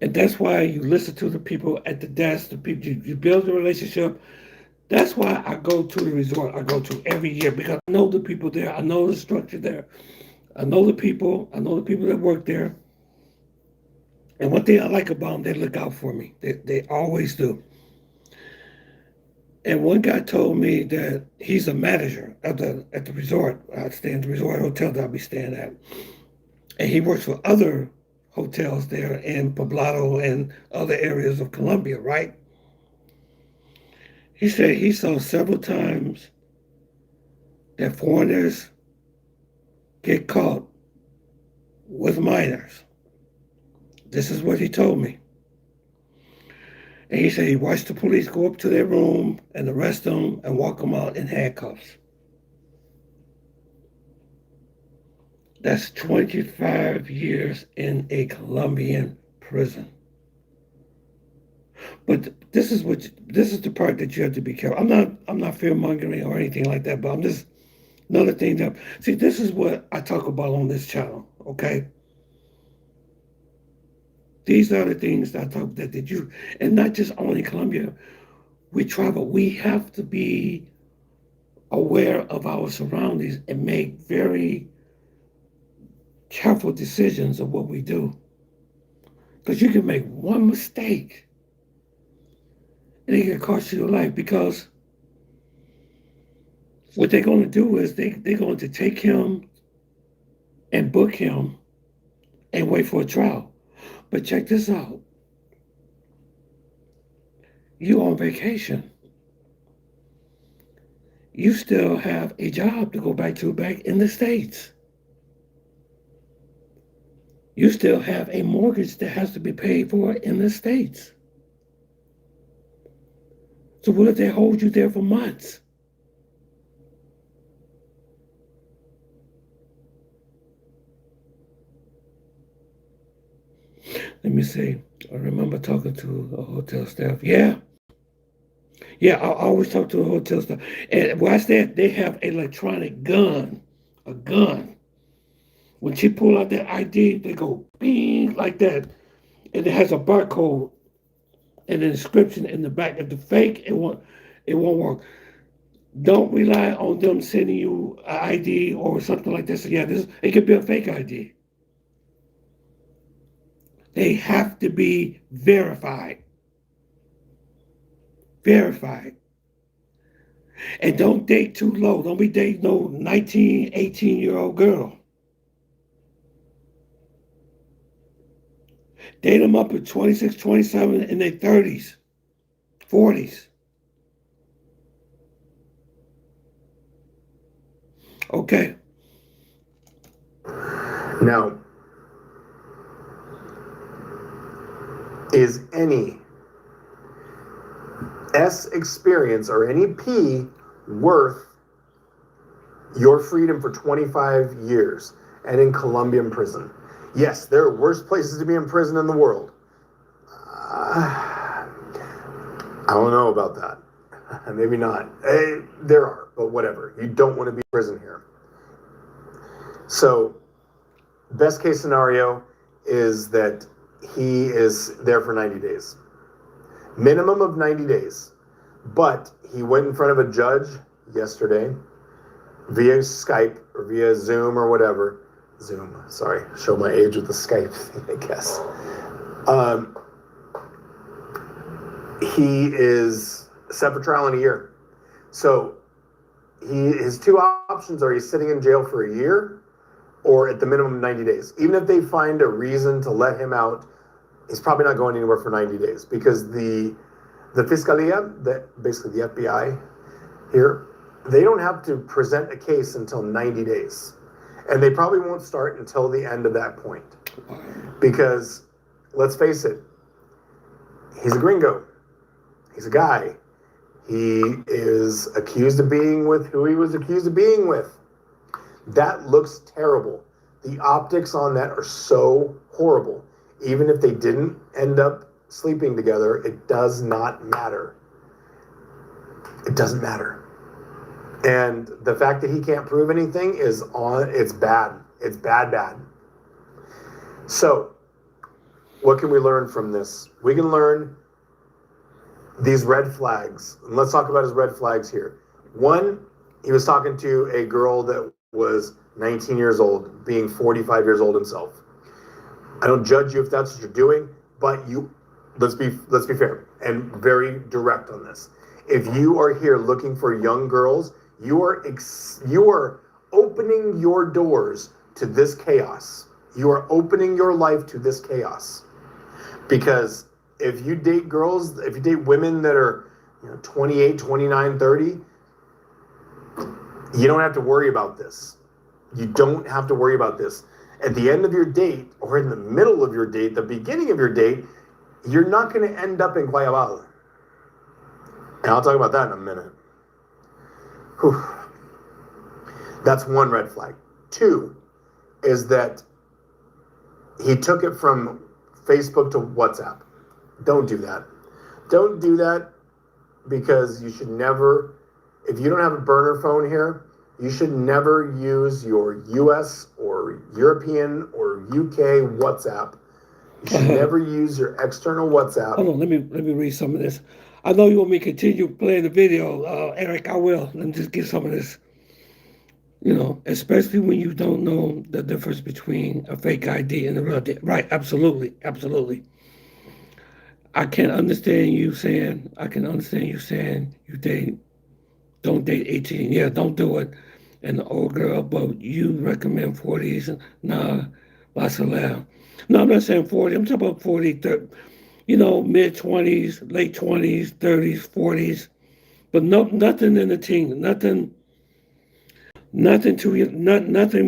and that's why you listen to the people at the desk, the people you build a relationship. That's why I go to the resort I go to every year because I know the people there. I know the structure there. I know the people. I know the people that work there. And one thing I like about them, they look out for me. They always do. And one guy told me that he's a manager at the resort. I stay in the resort hotel that I'll be staying at. And he works for other hotels there in Poblado and other areas of Colombia, right? He said he saw several times that foreigners get caught with minors. This is what he told me. And he said he watched the police go up to their room and arrest them and walk them out in handcuffs. That's 25 years in a Colombian prison. But this is the part that you have to be careful. I'm not fear mongering or anything like that, but I'm just another thing that see, this is what I talk about on this channel, okay? These are the things that I talk that you, and not just only Colombia. We travel. We have to be aware of our surroundings and make very careful decisions of what we do. Because you can make one mistake and it can cost you your life because what they're going to do is they're going to take him and book him and wait for a trial. But check this out. You on vacation. You still have a job to go back in the States. You still have a mortgage that has to be paid for in the States. So what if they hold you there for months? Let me see. I remember talking to a hotel staff. Yeah, I always talk to a hotel staff. And where I stay, they have electronic gun, a gun. When she pull out that ID, they go bing like that, and it has a barcode and an inscription in the back. If the fake, it won't work. Don't rely on them sending you an ID or something like this. Yeah, it could be a fake ID. They have to be verified. Verified. And don't date too low. Don't be dating no 19, 18-year-old girl. Date them up at 26, 27 in their 30s, 40s. Okay. Now, is any S experience or any P worth your freedom for 25 years and in Colombian prison? Yes, there are worse places to be in prison in the world. I don't know about that. Maybe not. There are, but whatever. You don't want to be in prison here. So, best case scenario is that he is there for 90 days. Minimum of 90 days. But he went in front of a judge yesterday via Skype or via Zoom or whatever. Zoom, sorry, show my age with the Skype thing, I guess. He is set for trial in a year. So his two options are he's sitting in jail for a year or at the minimum 90 days. Even if they find a reason to let him out, he's probably not going anywhere for 90 days because the Fiscalia, basically the FBI here, they don't have to present a case until 90 days. And they probably won't start until the end of that point. Because, let's face it, he's a gringo. He's a guy. He is accused of being with who he was accused of being with. That looks terrible. The optics on that are so horrible. Even if they didn't end up sleeping together, it does not matter. It doesn't matter. And the fact that he can't prove anything it's bad. It's bad. So, what can we learn from this? We can learn these red flags. And let's talk about his red flags here. One, he was talking to a girl that was 19 years old, being 45 years old himself. I don't judge you if that's what you're doing, but let's be fair and very direct on this. If you are here looking for young girls, you are opening your doors to this chaos. You are opening your life to this chaos. Because if you date girls, if you date women that are 28, 29, 30, you don't have to worry about this. You don't have to worry about this. At the end of your date, or in the middle of your date, the beginning of your date, you're not going to end up in Guayabal. And I'll talk about that in a minute. Whew. That's one red flag. Two is that he took it from Facebook to WhatsApp. Don't do that. Don't do that because you should never, if you don't have a burner phone here, you should never use your US or European or UK WhatsApp. You should never use your external WhatsApp. Hold on, let me read some of this. I know you want me to continue playing the video, Eric. I will. Let me just get some of this. Especially when you don't know the difference between a fake ID and a real ID. Right? Absolutely. I can understand you saying you don't date 18. Yeah, don't do it. And the old girl, but you recommend 40s. Nah, vacilar. No, I'm not saying 40. I'm talking about 40, 30. mid 20s, late 20s, 30s, 40s, but nothing in the teen, nothing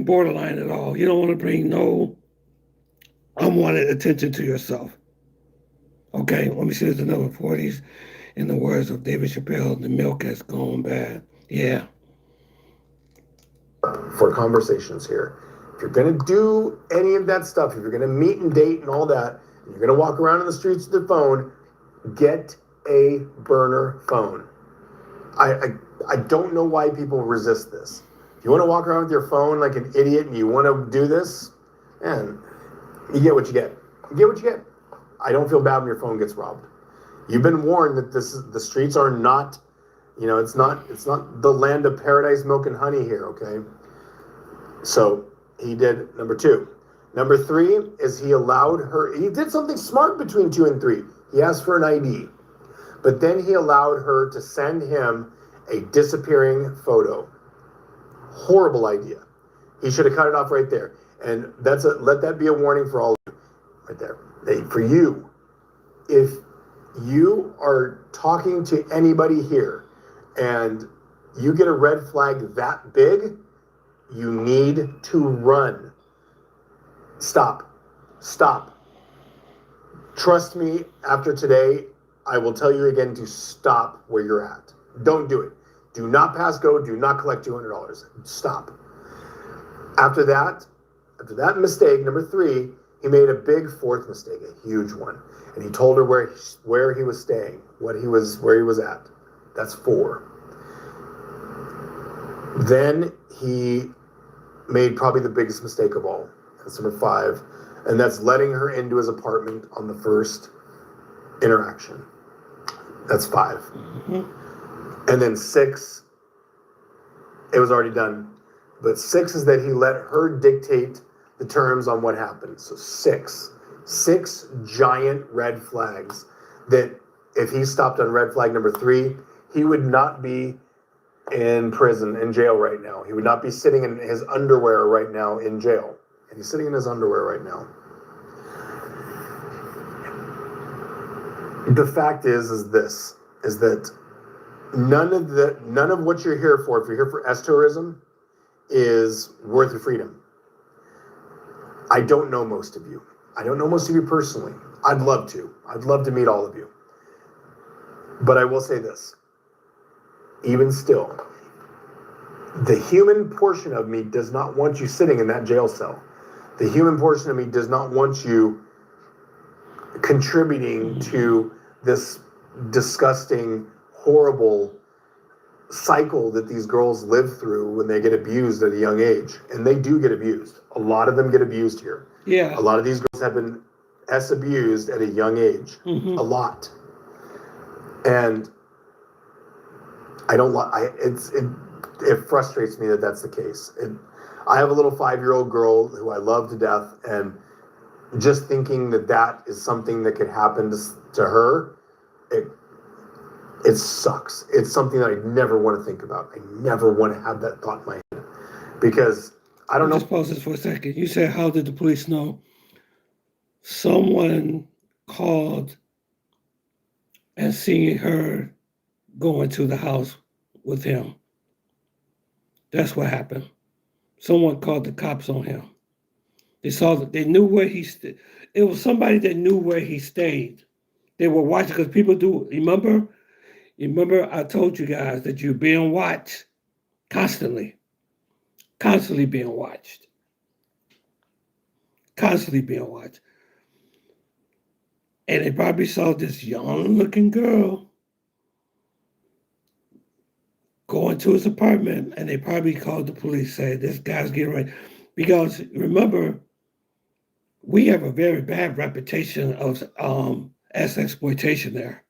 borderline at all. You don't want to bring no unwanted attention to yourself. Okay, let me see. There's another 40s. In the words of David Chappelle, the milk has gone bad. Yeah. For conversations here. If you're going to do any of that stuff, if you're going to meet and date and all that, and you're going to walk around in the streets with your phone, get a burner phone. I don't know why people resist this. If you want to walk around with your phone like an idiot and you want to do this, man, you get what you get. You get what you get. I don't feel bad when your phone gets robbed. You've been warned that the streets are not, it's not the land of paradise, milk and honey here, okay? So he did number 2. Number 3 is he did something smart between 2 and 3. He asked for an ID, but then he allowed her to send him a disappearing photo. Horrible idea. He should have cut it off right there. And let that be a warning for all of you right there. For you, if you are talking to anybody here and you get a red flag that big, you need to run. Stop. Trust me, after today, I will tell you again to stop where you're at. Don't do it. Do not pass go. Do not collect $200. Stop. After that mistake, number 3, he made a big 4th mistake, a huge one. And he told her where he was staying, where he was at. That's 4. Then he made probably the biggest mistake of all. That's number 5. And that's letting her into his apartment on the first interaction. That's 5. Mm-hmm. And then 6, it was already done. But 6 is that he let her dictate the terms on what happened. So 6 giant red flags that if he stopped on red flag number 3, he would not be in prison, in jail right now. He would not be sitting in his underwear right now in jail. And he's sitting in his underwear right now. The fact is that none of what you're here for, if you're here for S-tourism, is worth your freedom. I don't know most of you. I don't know most of you personally. I'd love to. I'd love to meet all of you. But I will say this. Even still, the human portion of me does not want you sitting in that jail cell. The human portion of me does not want you contributing to this disgusting, horrible cycle that these girls live through when they get abused at a young age. And they do get abused. A lot of them get abused here. Yeah. A lot of these girls have been abused at a young age. Mm-hmm. A lot. And I don't like it frustrates me that that's the case. I have a little 5-year-old girl who I love to death, and just thinking that is something that could happen to her, it sucks. It's something that I never want to think about. I never want to have that thought in my head, because I don't know. Just pause this for a second. You said, how did the police know? Someone called and seeing her going to the house with him. That's what happened. Someone called the cops on him. They knew where he stayed. It was somebody that knew where he stayed. They were watching, because people do. Remember I told you guys that you're being watched constantly being watched. Constantly being watched. And they probably saw this young looking girl go into his apartment, and they probably called the police, said, this guy's getting ready. Because remember, we have a very bad reputation of exploitation there.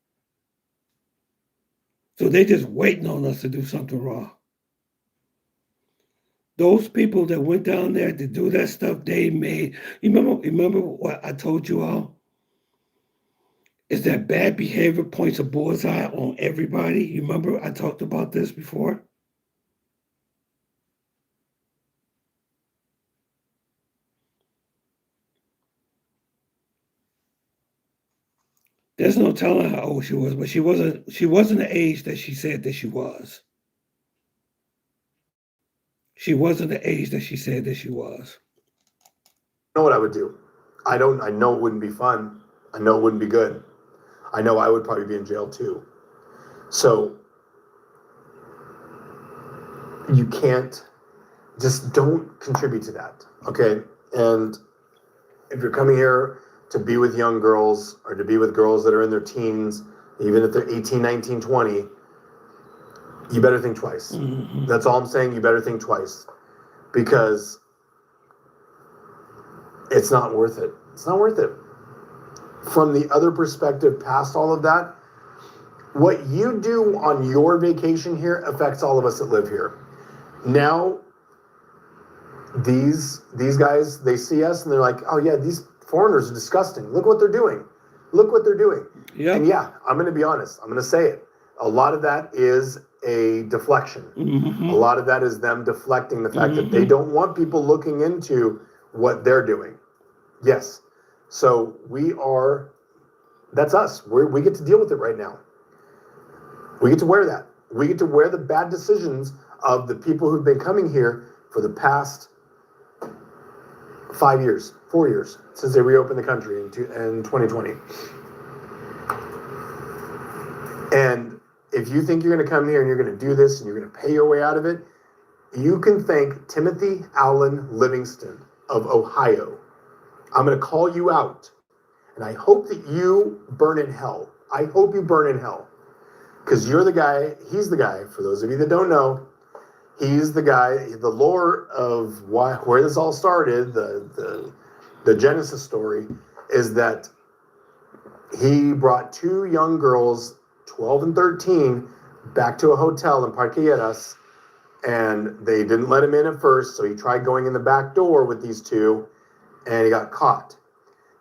So they're just waiting on us to do something wrong. Those people that went down there to do that stuff, they made, remember what I told you all? Is that bad behavior points a bullseye on everybody? You remember I talked about this before? There's no telling how old she was, but she wasn't. She wasn't the age that she said that she was. She wasn't the age that she said that she was. Know what I would do? I don't. I know it wouldn't be fun. I know it wouldn't be good. I know I would probably be in jail too. So you can't. Just don't contribute to that. Okay. And if you're coming here to be with young girls or to be with girls that are in their teens, even if they're 18, 19, 20, you better think twice. Mm-hmm. That's all I'm saying. You better think twice, because it's not worth it. It's not worth it. From the other perspective, past all of that, what you do on your vacation here affects all of us that live here. Now, these guys, they see us and they're like, oh yeah, these foreigners are disgusting. Look what they're doing. Look what they're doing. Yep. And yeah, I'm going to be honest. I'm going to say it. A lot of that is a deflection. Mm-hmm. A lot of that is them deflecting the fact that they don't want people looking into what they're doing. Yes. So that's us. We get to deal with it right now. We get to wear that. We get to wear the bad decisions of the people who've been coming here for the past 4 years, since they reopened the country in 2020. And if you think you're going to come here and you're going to do this and you're going to pay your way out of it, you can thank Timothy Allen Livingston of Ohio. I'm going to call you out, and I hope that you burn in hell. I hope you burn in hell, because you're the guy. He's the guy. For those of you that don't know, he's the guy. The lore of where this all started, the Genesis story, is that he brought two young girls, 12 and 13, back to a hotel in Parquilleras, and they didn't let him in at first, so he tried going in the back door with these two, and he got caught.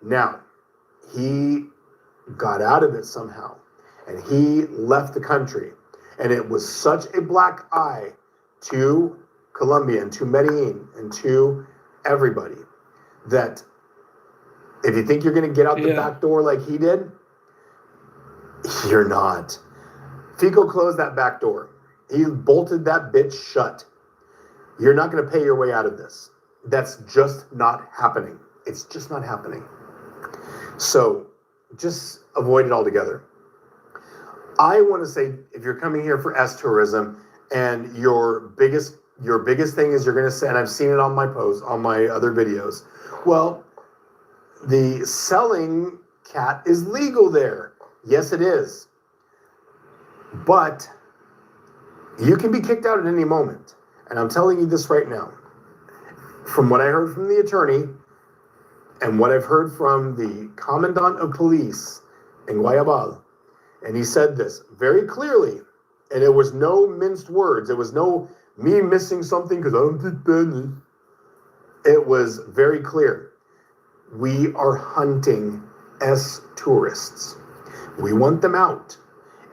Now, he got out of it somehow, and he left the country, and it was such a black eye to Colombia and to Medellin and to everybody that if you think you're going to get out the back door like he did, you're not. Fico closed that back door. He bolted that bitch shut. You're not going to pay your way out of this. That's just not happening. It's just not happening. So just avoid it altogether. I want to say, if you're coming here for S tourism and your biggest thing is you're going to say, and I've seen it on my posts, on my other videos, well, the selling cat is legal there. Yes, it is. But you can be kicked out at any moment. And I'm telling you this right now. From what I heard from the attorney and what I've heard from the commandant of police in Guayabal, and he said this very clearly, and it was no minced words. It was no me missing something because I don't think Spanish. It was very clear. We are hunting S tourists. We want them out.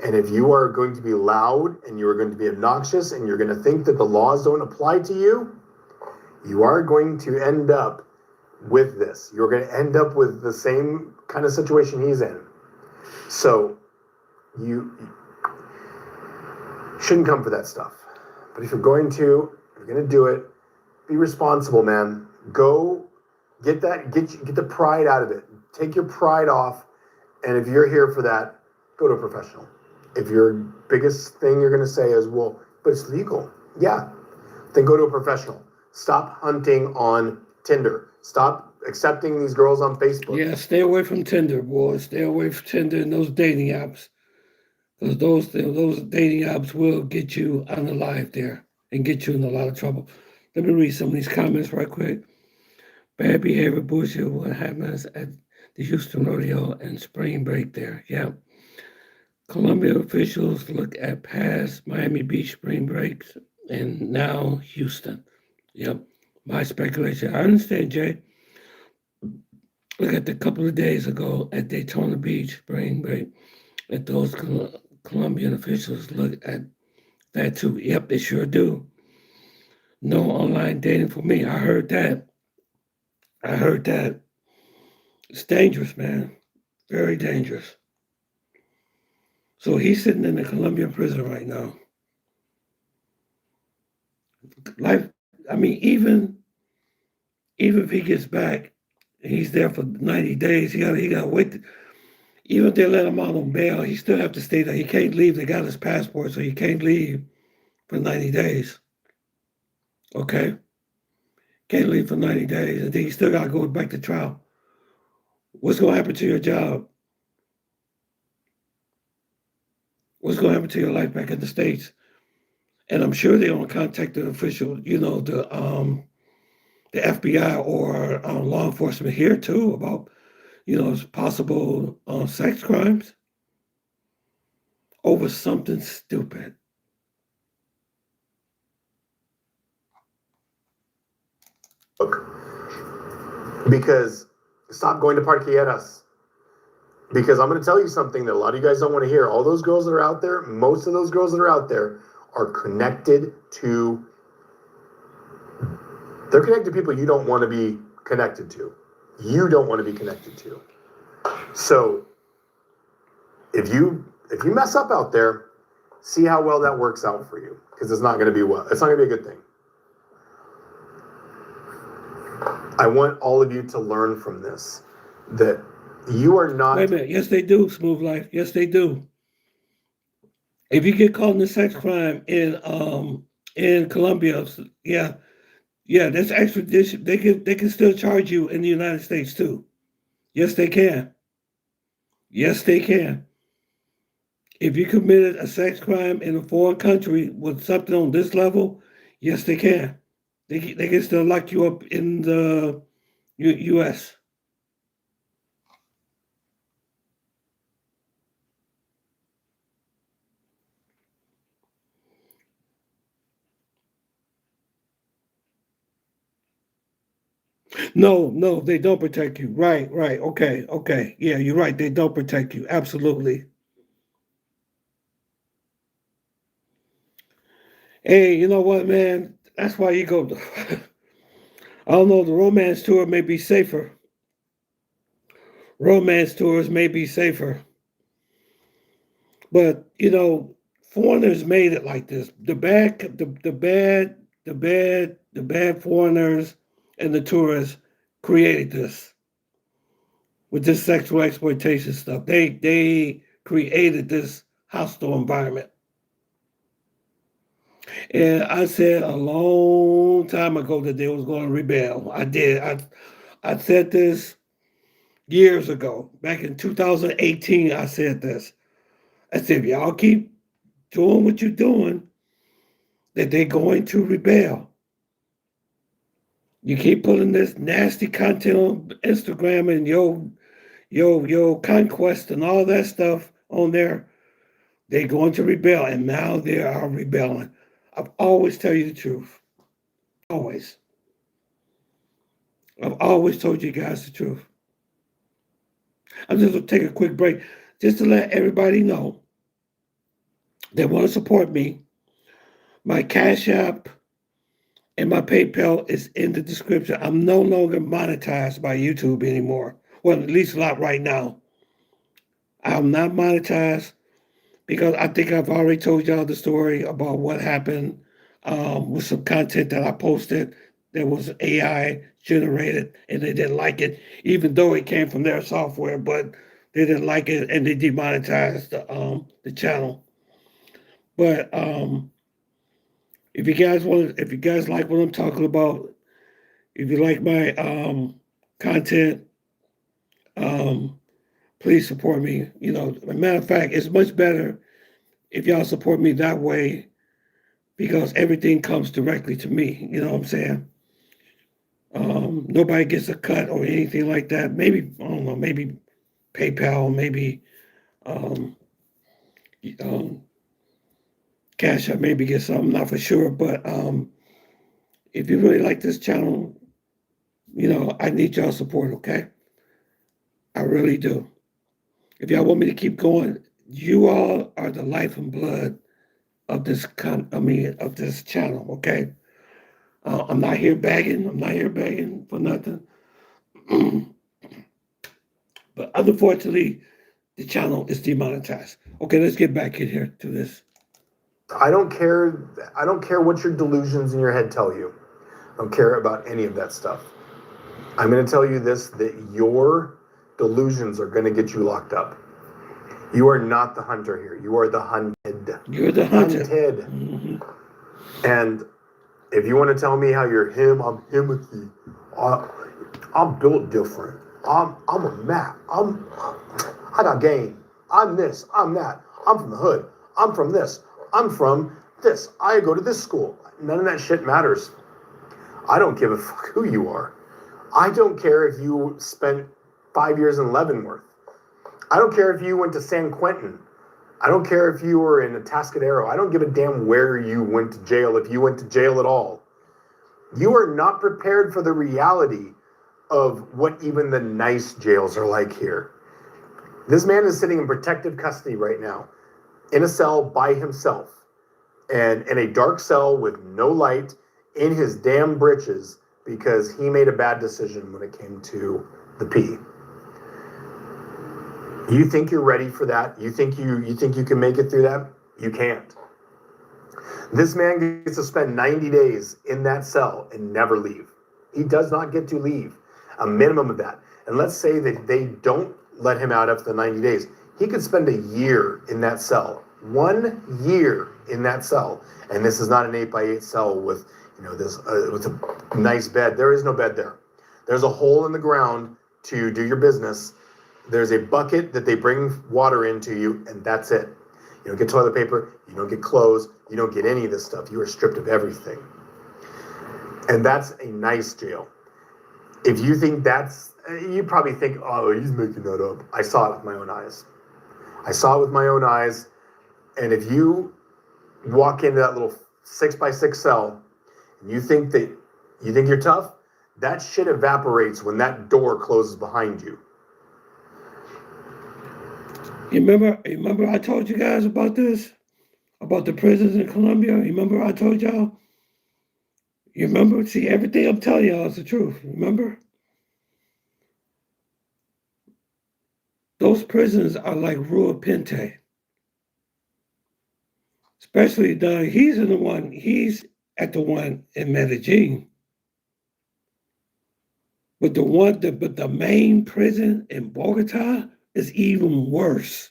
And if you are going to be loud and you are going to be obnoxious and you're going to think that the laws don't apply to you, you are going to end up with this. You're going to end up with the same kind of situation he's in. So you shouldn't come for that stuff. But if you're going to do it, be responsible, man. Go get the pride out of it. Take your pride off. And if you're here for that, go to a professional. If your biggest thing you're going to say is, well, but it's legal. Yeah. Then go to a professional. Stop hunting on Tinder. Stop accepting these girls on Facebook. Yeah, stay away from Tinder, boys. Stay away from Tinder and those dating apps. Because those dating apps will get you unalive there and get you in a lot of trouble. Let me read some of these comments right quick. Bad behavior bullshit what happens at the Houston Rodeo and spring break there. Yeah. Colombian officials look at past Miami Beach spring breaks and now Houston. Yep. My speculation. I understand, Jay. Look at the couple of days ago at Daytona Beach spring break. At those Colombian officials look at that too. Yep, they sure do. No online dating for me. I heard that. It's dangerous, man. Very dangerous. So he's sitting in the Colombian prison right now. Life, I mean, even if he gets back, he's there for 90 days. He got to wait. Even if they let him out on bail, he still have to stay there. He can't leave. They got his passport, so he can't leave for 90 days. Okay? Can't leave for 90 days. And then you still got to go back to trial. What's going to happen to your job? What's going to happen to your life back in the States? And I'm sure they're going to contact the official, the FBI or law enforcement here too about, possible sex crimes over something stupid. Because stop going to parqueaderas. Because I'm going to tell you something that a lot of you guys don't want to hear. All those girls that are out there, most of those girls that are out there are connected to, they're connected to people you don't want to be connected to. You don't want to be connected to. So if you mess up out there, see how well that works out for you. Because it's not going to be it's not going to be a good thing. I want all of you to learn from this that you are not. Wait a minute. Yes, they do, Smooth Life. Yes, they do. If you get caught in a sex crime in Colombia, yeah, that's extradition. They can still charge you in the United States too. Yes, they can. Yes, they can. If you committed a sex crime in a foreign country with something on this level, yes, they can. They can still lock you up in the U.S. No, they don't protect you. Right. Okay. Yeah, you're right. They don't protect you. Absolutely. Hey, you know what, man? That's why you go. I don't know. The romance tour may be safer. Romance tours may be safer. But foreigners made it like this. The bad foreigners and the tourists created this with this sexual exploitation stuff. They created this hostile environment. And I said a long time ago that they was going to rebel. I did. I said this years ago. Back in 2018, I said this. I said, if y'all keep doing what you're doing, that they're going to rebel. You keep putting this nasty content on Instagram and your conquest and all that stuff on there, they're going to rebel. And now they are rebelling. I've always tell you the truth. Always. I've always told you guys the truth. I'm just going to take a quick break just to let everybody know that want to support me. My Cash App and my PayPal is in the description. I'm no longer monetized by YouTube anymore. Well, at least not right now. I'm not monetized because I think I've already told y'all the story about what happened with some content that I posted that was AI generated, and they didn't like it, even though it came from their software, but they didn't like it and they demonetized the channel. But if you guys like what I'm talking about, if you like my content, please support me. As a matter of fact, it's much better if y'all support me that way because everything comes directly to me. You know what I'm saying? Nobody gets a cut or anything like that. Maybe, I don't know, maybe PayPal, maybe Cash App, maybe get something, not for sure. But if you really like this channel, I need y'all support, okay? I really do. If y'all want me to keep going, you all are the life and blood of this of this channel, okay? I'm not here begging. I'm not here begging for nothing. But unfortunately, the channel is demonetized. Okay, let's get back in here to this. I don't care. I don't care what your delusions in your head tell you. I don't care about any of that stuff. I'm going to tell you this, that your delusions are going to get you locked up. You are not the hunter here. You are the hunted. You're the hunted. Mm-hmm. And if you want to tell me how you're him, I'm Himothy. I'm built different. I'm a map. I got game. I'm this. I'm that. I'm from the hood. I'm from this. I'm from this. I go to this school. None of that shit matters. I don't give a fuck who you are. I don't care if you spent 5 years in Leavenworth. I don't care if you went to San Quentin. I don't care if you were in a Atascadero. I don't give a damn where you went to jail, if you went to jail at all. You are not prepared for the reality of what even the nice jails are like here. This man is sitting in protective custody right now, in a cell by himself, and in a dark cell with no light, in his damn britches, because he made a bad decision when it came to the pee. You think you're ready for that? You think you can make it through that? You can't. This man gets to spend 90 days in that cell and never leave. He does not get to leave. A minimum of that. And let's say that they don't let him out after the 90 days. He could spend a year in that cell. 1 year in that cell. And this is not an 8x8 cell with, this with a nice bed. There is no bed there. There's a hole in the ground to do your business. There's a bucket that they bring water into you, and that's it. You don't get toilet paper. You don't get clothes. You don't get any of this stuff. You are stripped of everything. And that's a nice jail. If you think you probably think, oh, he's making that up. I saw it with my own eyes. And if you walk into that little 6x6 cell, and you think you're tough, that shit evaporates when that door closes behind you. You remember I told you guys about this? About the prisons in Colombia? You remember I told y'all? You remember? See, everything I'm telling y'all is the truth. Remember? Those prisons are like Rua Pinte. Especially he's at the one in Medellin. But the main prison in Bogota is even worse.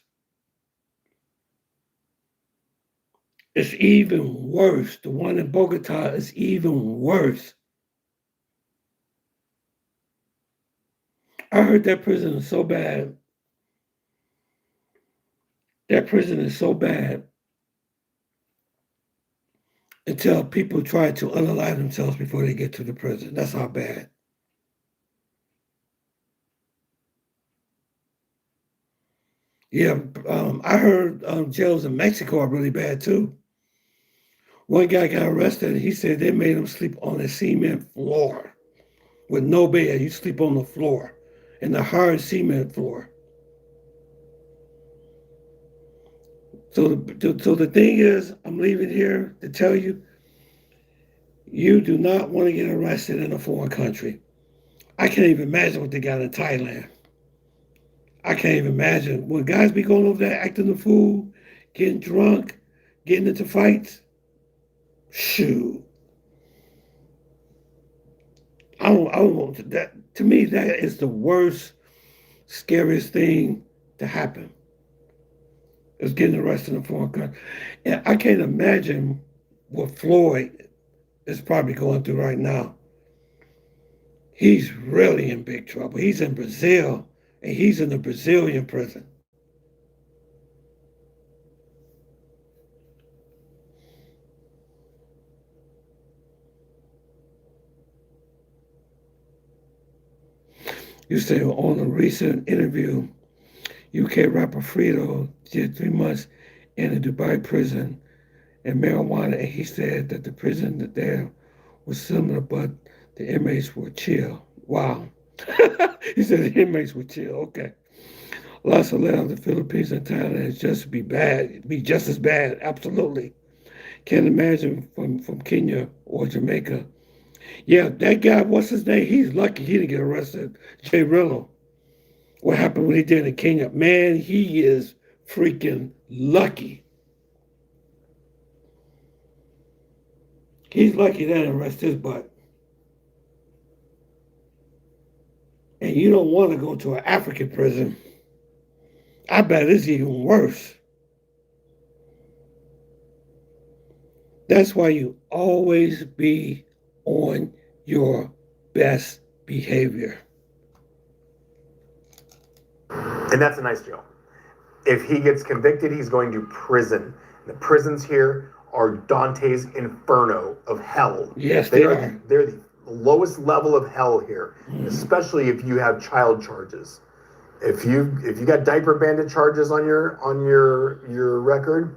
It's even worse. The one in Bogota is even worse. I heard that prison is so bad. That prison is so bad until people try to unalive themselves before they get to the prison. That's how bad. Yeah, I heard jails in Mexico are really bad too. One guy got arrested and he said they made him sleep on a cement floor with no bed. You sleep on the floor, in the hard cement floor. So the thing is, I'm leaving here to tell you, you do not want to get arrested in a foreign country. I can't even imagine what they got in Thailand. I can't even imagine. When guys be going over there acting a fool, getting drunk, getting into fights, shoot. I don't want that. To me, that is the worst, scariest thing to happen. Is getting arrested in a foreign country. And I can't imagine what Floyd is probably going through right now. He's really in big trouble. He's in Brazil, and he's in a Brazilian prison. You say on a recent interview, UK rapper Fredo did 3 months in a Dubai prison and marijuana, and he said that the prison there was similar, but the inmates were chill. Wow. He said the inmates were chill. Okay. Lots of land, the Philippines and Thailand is just be just as bad. Absolutely. Can't imagine from Kenya or Jamaica. Yeah, that guy, what's his name? He's lucky he didn't get arrested. Jay Rillo. what happened when he did in Kenya. Man, he is freaking lucky. He's lucky that didn't rest his butt. And you don't want to go to an African prison. I bet it's even worse. That's why you always be on your best behavior. And that's a nice jail. If he gets convicted, he's going to prison. The prisons here are Dante's Inferno of hell. Yes, they are. They're the lowest level of hell here, especially if you have child charges. If you got diaper bandit charges on your record,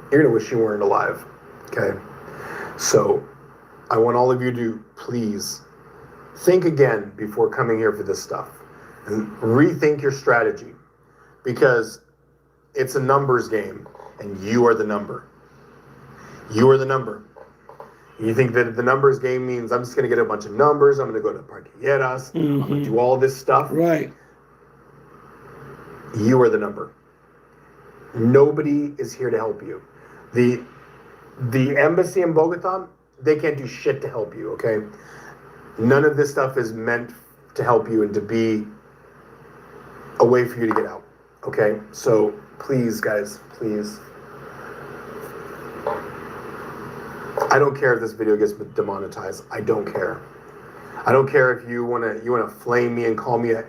you're gonna wish you weren't alive. Okay, so I want all of you to please think again before coming here for this stuff, and rethink your strategy, because it's a numbers game, and you are the number. You are the number. You think that the numbers game means I'm just going to get a bunch of numbers, I'm going to go to parquilleras, I'm going to do all this stuff. Right. You are the number. Nobody is here to help you. The embassy in Bogota, they can't do shit to help you, okay? None of this stuff is meant to help you and to be a way for you to get out, okay? So please, guys, please. I don't care if this video gets demonetized. I don't care. I don't care if you wanna flame me and call me a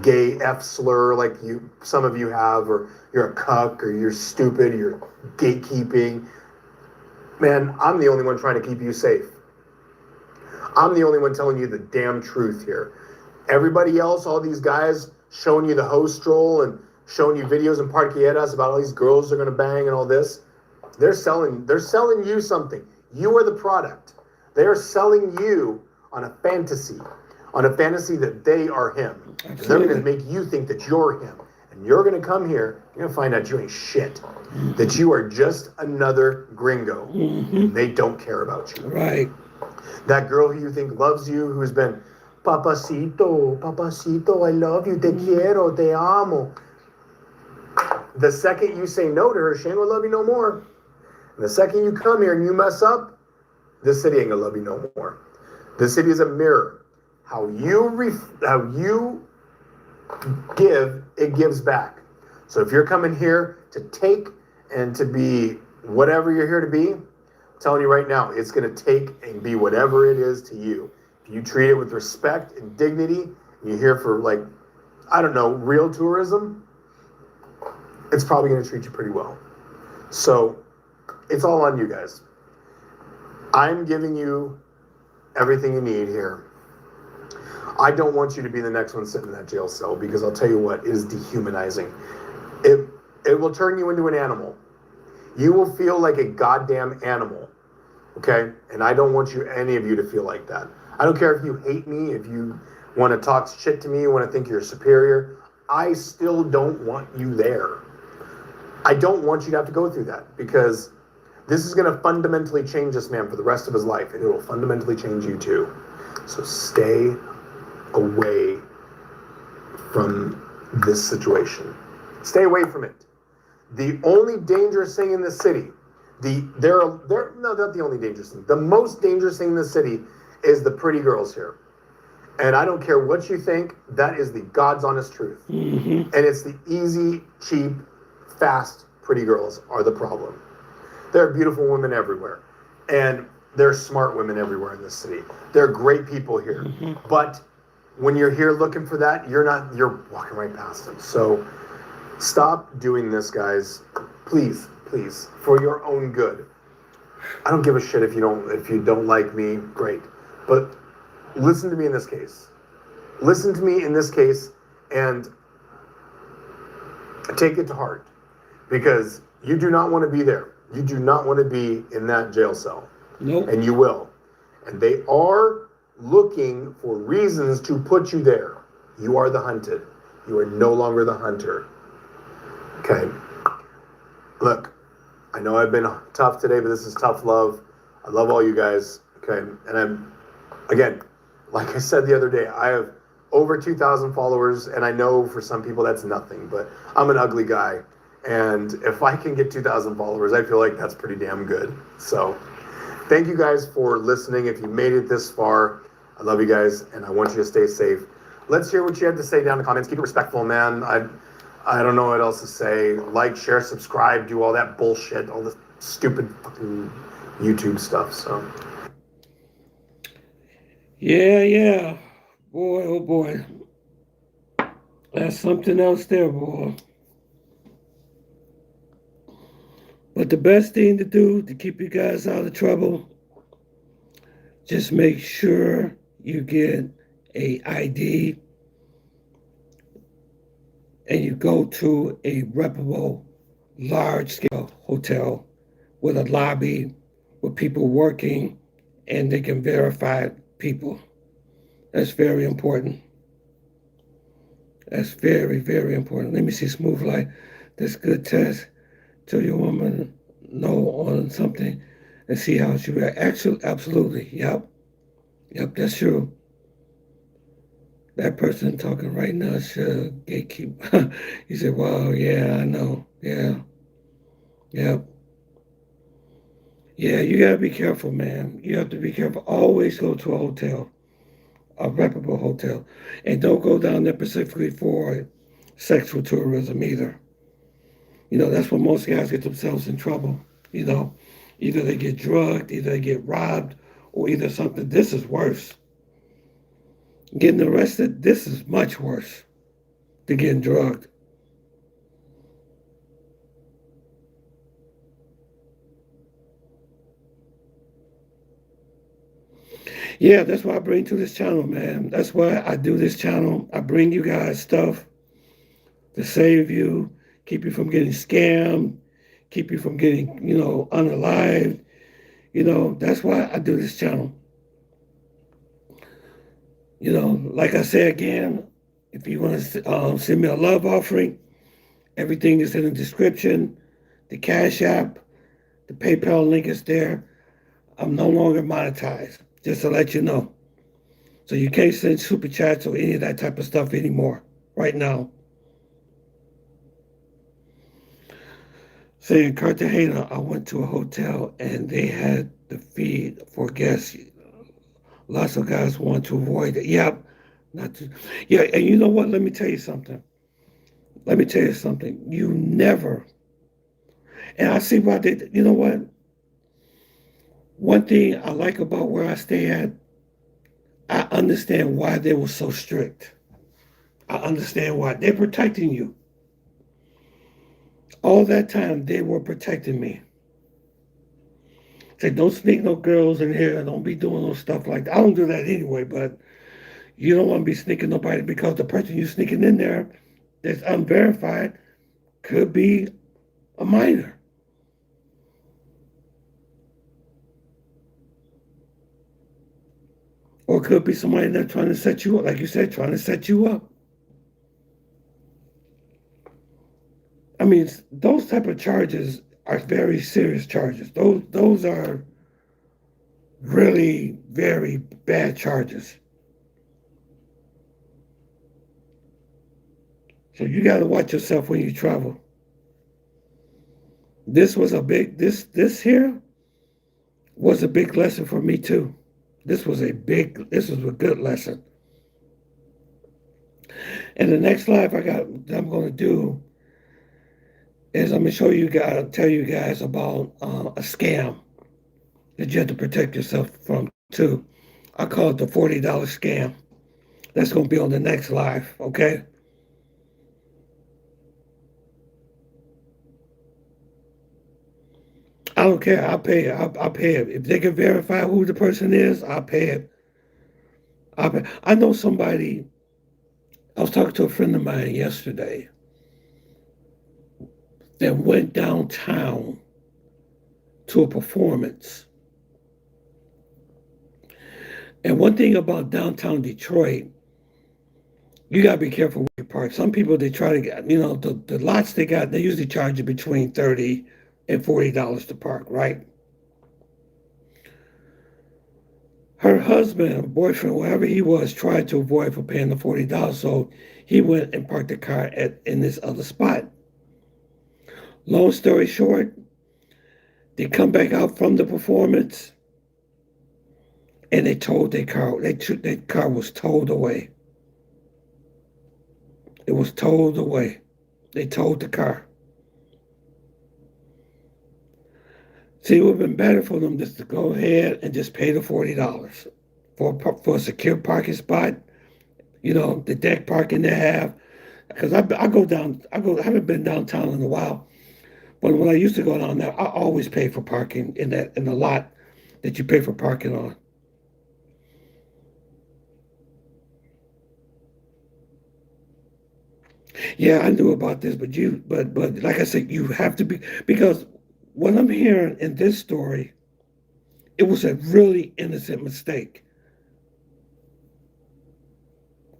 gay F slur like some of you have, or you're a cuck, or you're stupid, you're gatekeeping. Man, I'm the only one trying to keep you safe. I'm the only one telling you the damn truth here. Everybody else, all these guys showing you the host roll and showing you videos in parquilleras about all these girls they're gonna bang and all this. They're selling you something. You are the product. They are selling you on a fantasy that they are him. And they're going to make you think that you're him. And you're going to come here, you're going to find out you ain't shit. That you are just another gringo. And they don't care about you. Right. That girl who you think loves you, who's been, papacito, I love you, te quiero, te amo. The second you say no to her, she ain't going to love you no more. And the second you come here and you mess up, this city ain't gonna love you no more. This city is a mirror. How you give, it gives back. So if you're coming here to take and to be whatever you're here to be, I'm telling you right now, it's gonna take and be whatever it is to you. If you treat it with respect and dignity, and you're here for real tourism, it's probably gonna treat you pretty well. So it's all on you guys. I'm giving you everything you need here. I don't want you to be the next one sitting in that jail cell, because I'll tell you what, it is dehumanizing. It will turn you into an animal. You will feel like a goddamn animal, okay? And I don't want any of you to feel like that. I don't care if you hate me, if you want to talk shit to me, you want to think you're superior. I still don't want you there. I don't want you to have to go through that, because this is going to fundamentally change this man for the rest of his life, and it will fundamentally change you too. So stay away from this situation. Stay away from it. The only dangerous thing in the city, not the only dangerous thing. The most dangerous thing in the city is the pretty girls here. And I don't care what you think, that is the God's honest truth. And it's the easy, cheap, fast, pretty girls are the problem. There are beautiful women everywhere. And there are smart women everywhere in this city. There are great people here. But when you're here looking for that, you're walking right past them. So stop doing this, guys. Please, please, for your own good. I don't give a shit if you don't like me, great. But listen to me in this case. Listen to me in this case and take it to heart. Because you do not want to be there. You do not want to be in that jail cell. Nope. And you will. And they are looking for reasons to put you there. You are the hunted. You are no longer the hunter. Okay. Look, I know I've been tough today, but this is tough love. I love all you guys. Okay. And again, like I said the other day, I have over 2,000 followers, and I know for some people that's nothing, but I'm an ugly guy, and if I can get 2,000 followers, I feel like that's pretty damn good. So thank you guys for listening. If you made it this far, I love you guys, and I want you to stay safe. Let's hear what you have to say down in the comments. Keep it respectful, man. I don't know what else to say. Like, share, subscribe, do all that bullshit, all the stupid fucking YouTube stuff. So Yeah. Boy, oh boy. That's something else there, boy. But the best thing to do to keep you guys out of trouble, just make sure you get a ID and you go to a reputable, large-scale hotel with a lobby with people working and they can verify people. That's very important. That's very, very important. Let me see, smooth light. That's good test. Tell your woman no on something and see how she reacts. Actually, absolutely. Yep, that's true. That person talking right now should gatekeep. He said, wow, yeah, I know. Yeah. Yeah, you gotta be careful, man. You have to be careful. Always go to a hotel, a reputable hotel. And don't go down there specifically for sexual tourism either. That's when most guys get themselves in trouble. Either they get drugged, either they get robbed, or either something. This is worse. Getting arrested, this is much worse than getting drugged. Yeah, that's why I bring to this channel, man. That's why I do this channel. I bring you guys stuff to save you, keep you from getting scammed, keep you from getting, unalived. That's why I do this channel. Like I say again, if you want to send me a love offering, everything is in the description. The Cash App, the PayPal link is there. I'm no longer monetized, just to let you know. So you can't send super chats or any of that type of stuff anymore right now. Say in Cartagena, I went to a hotel and they had the feed for guests. Lots of guys want to avoid it. Yep. Not to, yeah, and you know what? Let me tell you something. You never, and I see why they, you know what? One thing I like about where I stay at, I understand why they were so strict. I understand why. They're protecting you. All that time, they were protecting me. Say, don't sneak no girls in here. Don't be doing no stuff like that. I don't do that anyway, but you don't want to be sneaking nobody because the person you're sneaking in there that's unverified could be a minor. Or it could be somebody that's trying to set you up, like you said, trying to set you up. I mean, those type of charges are very serious charges. Those are really very bad charges. So you got to watch yourself when you travel. This was a big, this here was a big lesson for me too. This was a good lesson. And the next live I'm going to do is I'm going to tell you guys about a scam that you have to protect yourself from too. I call it the $40 scam. That's going to be on the next live, okay? I don't care. I'll pay it. I'll pay it. If they can verify who the person is, I'll pay it. I know somebody, I was talking to a friend of mine yesterday that went downtown to a performance. And one thing about downtown Detroit, you got to be careful where you park. Some people, they try to get, the lots they got, they usually charge you between $30 and $40 to park, right? her husband, boyfriend, wherever he was, tried to avoid for paying the $40. So he went and parked the car in this other spot. Long story short, they come back out from the performance and they towed their car. Their car was towed away. It was towed away. They towed the car. See, it would have been better for them just to go ahead and just pay the $40 for a secure parking spot. You know, the deck parking they have. Because I go down, I haven't been downtown in a while. But when I used to go down there, I always pay for parking in the lot that you pay for parking on. Yeah, I knew about this, but like I said, you have to be, because what I'm hearing in this story, it was a really innocent mistake.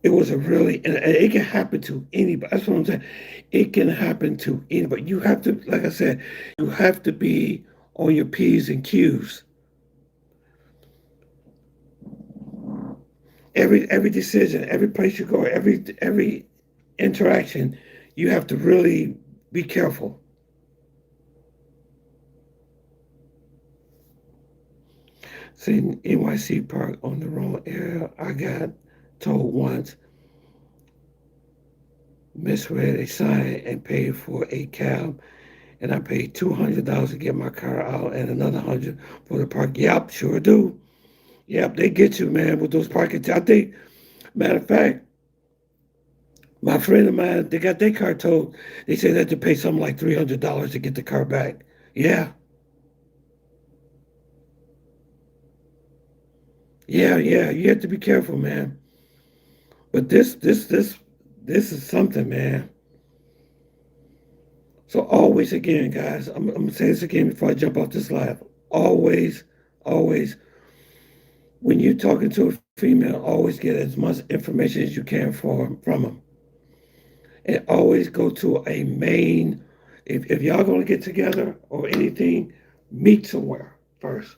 It was a really, and it can happen to anybody. That's what I'm saying. It can happen to anybody. You have to, like I said, you have to be on your P's and Q's. Every decision, every place you go, every interaction, you have to really be careful. See, NYC Park on the wrong area. I got told once, misread a sign and paid for a cab, and I paid $200 to get my car out and another 100 for the park. Yep, sure do. Yep, they get you, man, with those parking. I think, matter of fact, my friend of mine, they got their car towed. They said they had to pay something like $300 to get the car back. Yeah, yeah. You have to be careful, man. But this is something, man. So always, again, guys, I'm gonna say this again before I jump off this live. Always, always, when you're talking to a female, always get as much information as you can from them, and always go to a main. If y'all gonna get together or anything, meet somewhere first.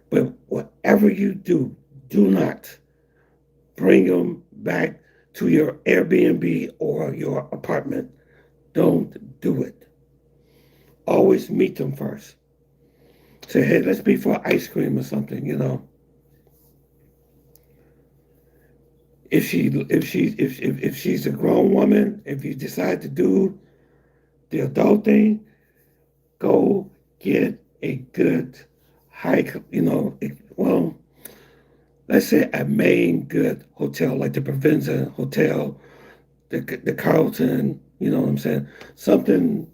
But whatever you do, do not bring them back to your Airbnb or your apartment. Don't do it. Always meet them first. Say, hey, let's meet for ice cream or something, you know. If she's a grown woman, if you decide to do the adult thing, go get a good high, you know, well, let's say a main good hotel like the Provenza Hotel, the Carlton, you know what I'm saying? Something,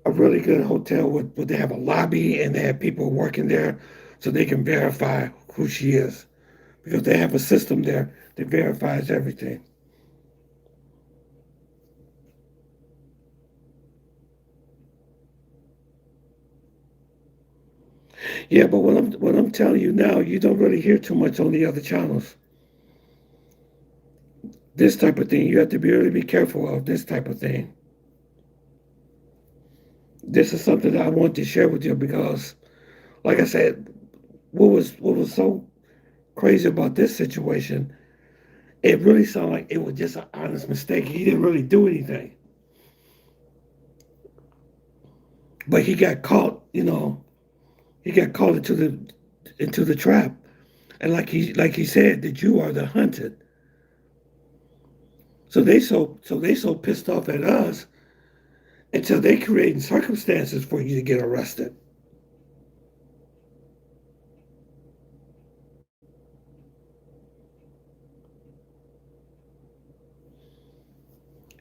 a really good hotel where they have a lobby and they have people working there so they can verify who she is, because they have a system there that verifies everything. Yeah, but what I'm telling you now, you don't really hear too much on the other channels. This type of thing, you have to really be careful of this type of thing. This is something that I want to share with you because, like I said, what was so crazy about this situation, it really sounded like it was just an honest mistake. He didn't really do anything. But he got caught, you know, he got caught into the trap. And like he said, that you are the hunted. So they so pissed off at us until they creating circumstances for you to get arrested.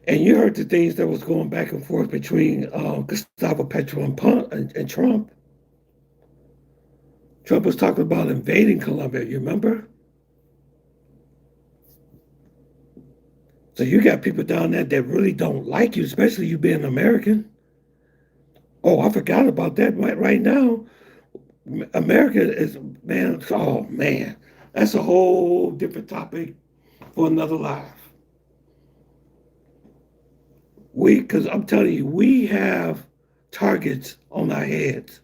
And you heard the things that was going back and forth between Gustavo Petro and Trump. Trump was talking about invading Colombia. You remember? So you got people down there that really don't like you, especially you being American. Oh, I forgot about that. Right now, America is, man. Oh man, that's a whole different topic for another live. Because I'm telling you, we have targets on our heads.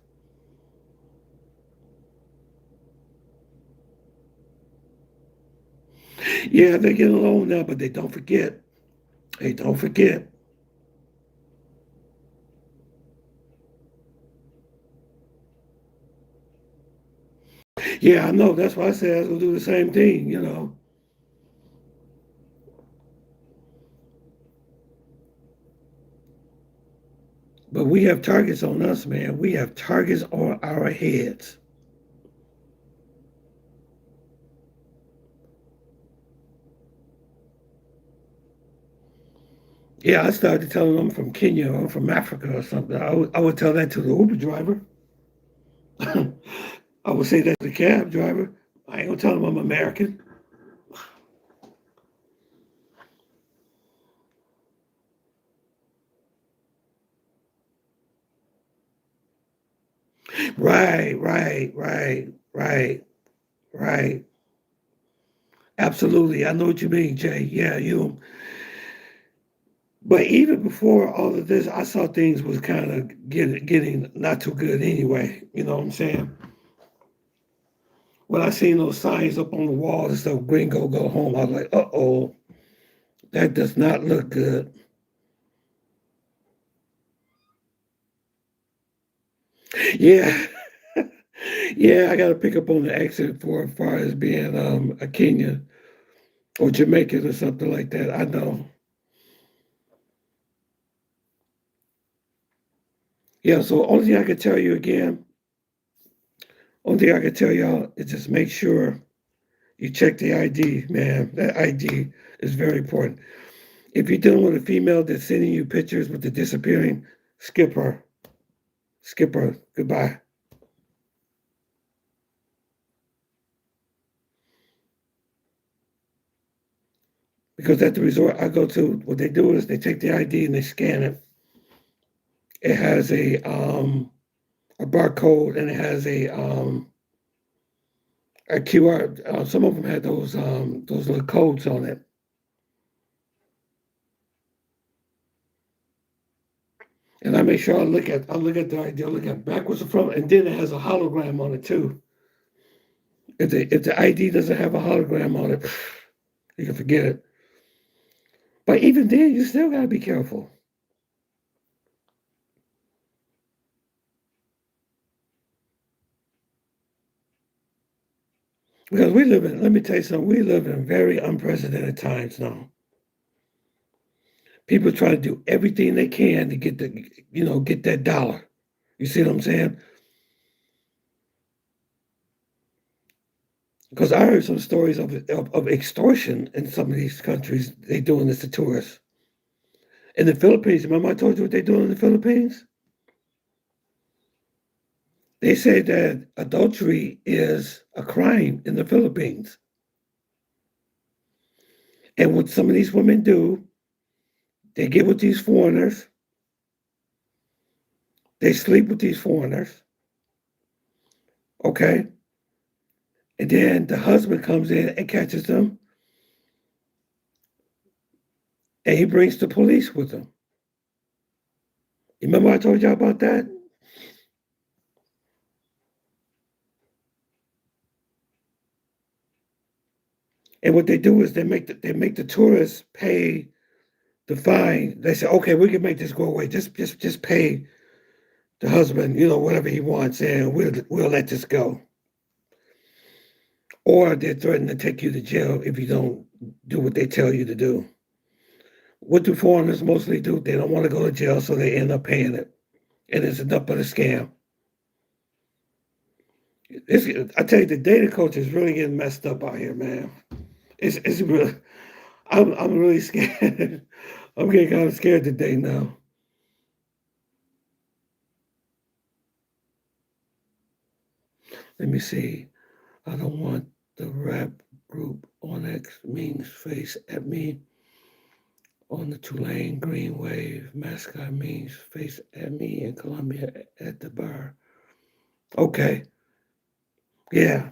Yeah, they're getting along now, but they don't forget. Hey, don't forget. Yeah, I know. That's why I said I was gonna do the same thing. But we have targets on us, man. We have targets on our heads. Yeah, I started telling them I'm from Kenya or I'm from Africa or something. I would tell that to the Uber driver. I would say that to the cab driver. I ain't gonna tell them I'm American. Right, right, right, right, right. Absolutely. I know what you mean, Jay. Yeah, you. But even before all of this, I saw things was kind of getting not too good anyway. You know what I'm saying? When I seen those signs up on the walls and stuff, "Gringo go home," I was like, "Uh-oh, that does not look good." Yeah, yeah, I got to pick up on the accent for as far as being a Kenyan or Jamaican or something like that. I know. Yeah, so only thing I can tell you again, only thing I can tell y'all is just make sure you check the ID, man. That ID is very important. If you're dealing with a female that's sending you pictures with the disappearing, skip her. Skip her. Goodbye. Because at the resort I go to, what they do is they take the ID and they scan it. It has a barcode and it has a QR. Some of them had those little codes on it. And I make sure I look at the ID, I look at backwards and front, and then it has a hologram on it too. If the ID doesn't have a hologram on it, you can forget it. But even then, you still gotta be careful. Because let me tell you something, we live in very unprecedented times now. People try to do everything they can to get that dollar. You see what I'm saying? Because I heard some stories of extortion in some of these countries. They doing this to tourists. In the Philippines, remember I told you what they're doing in the Philippines? They say that adultery is a crime in the Philippines. And what some of these women do, they get with these foreigners, they sleep with these foreigners, okay? And then the husband comes in and catches them, and he brings the police with him. You remember I told y'all about that? And what they do is they make the tourists pay the fine. They say, okay, we can make this go away. Just pay the husband, whatever he wants, and we'll let this go. Or they threaten to take you to jail if you don't do what they tell you to do. What do foreigners mostly do? They don't want to go to jail, so they end up paying it. And it's enough but a scam. I tell you, the data culture is really getting messed up out here, man. It's really, I'm really scared. I'm getting kind of scared today now. Let me see. I don't want the rap group on X means face at me. On the Tulane Green Wave, mascot means face at me in Colombia at the bar. Okay, yeah.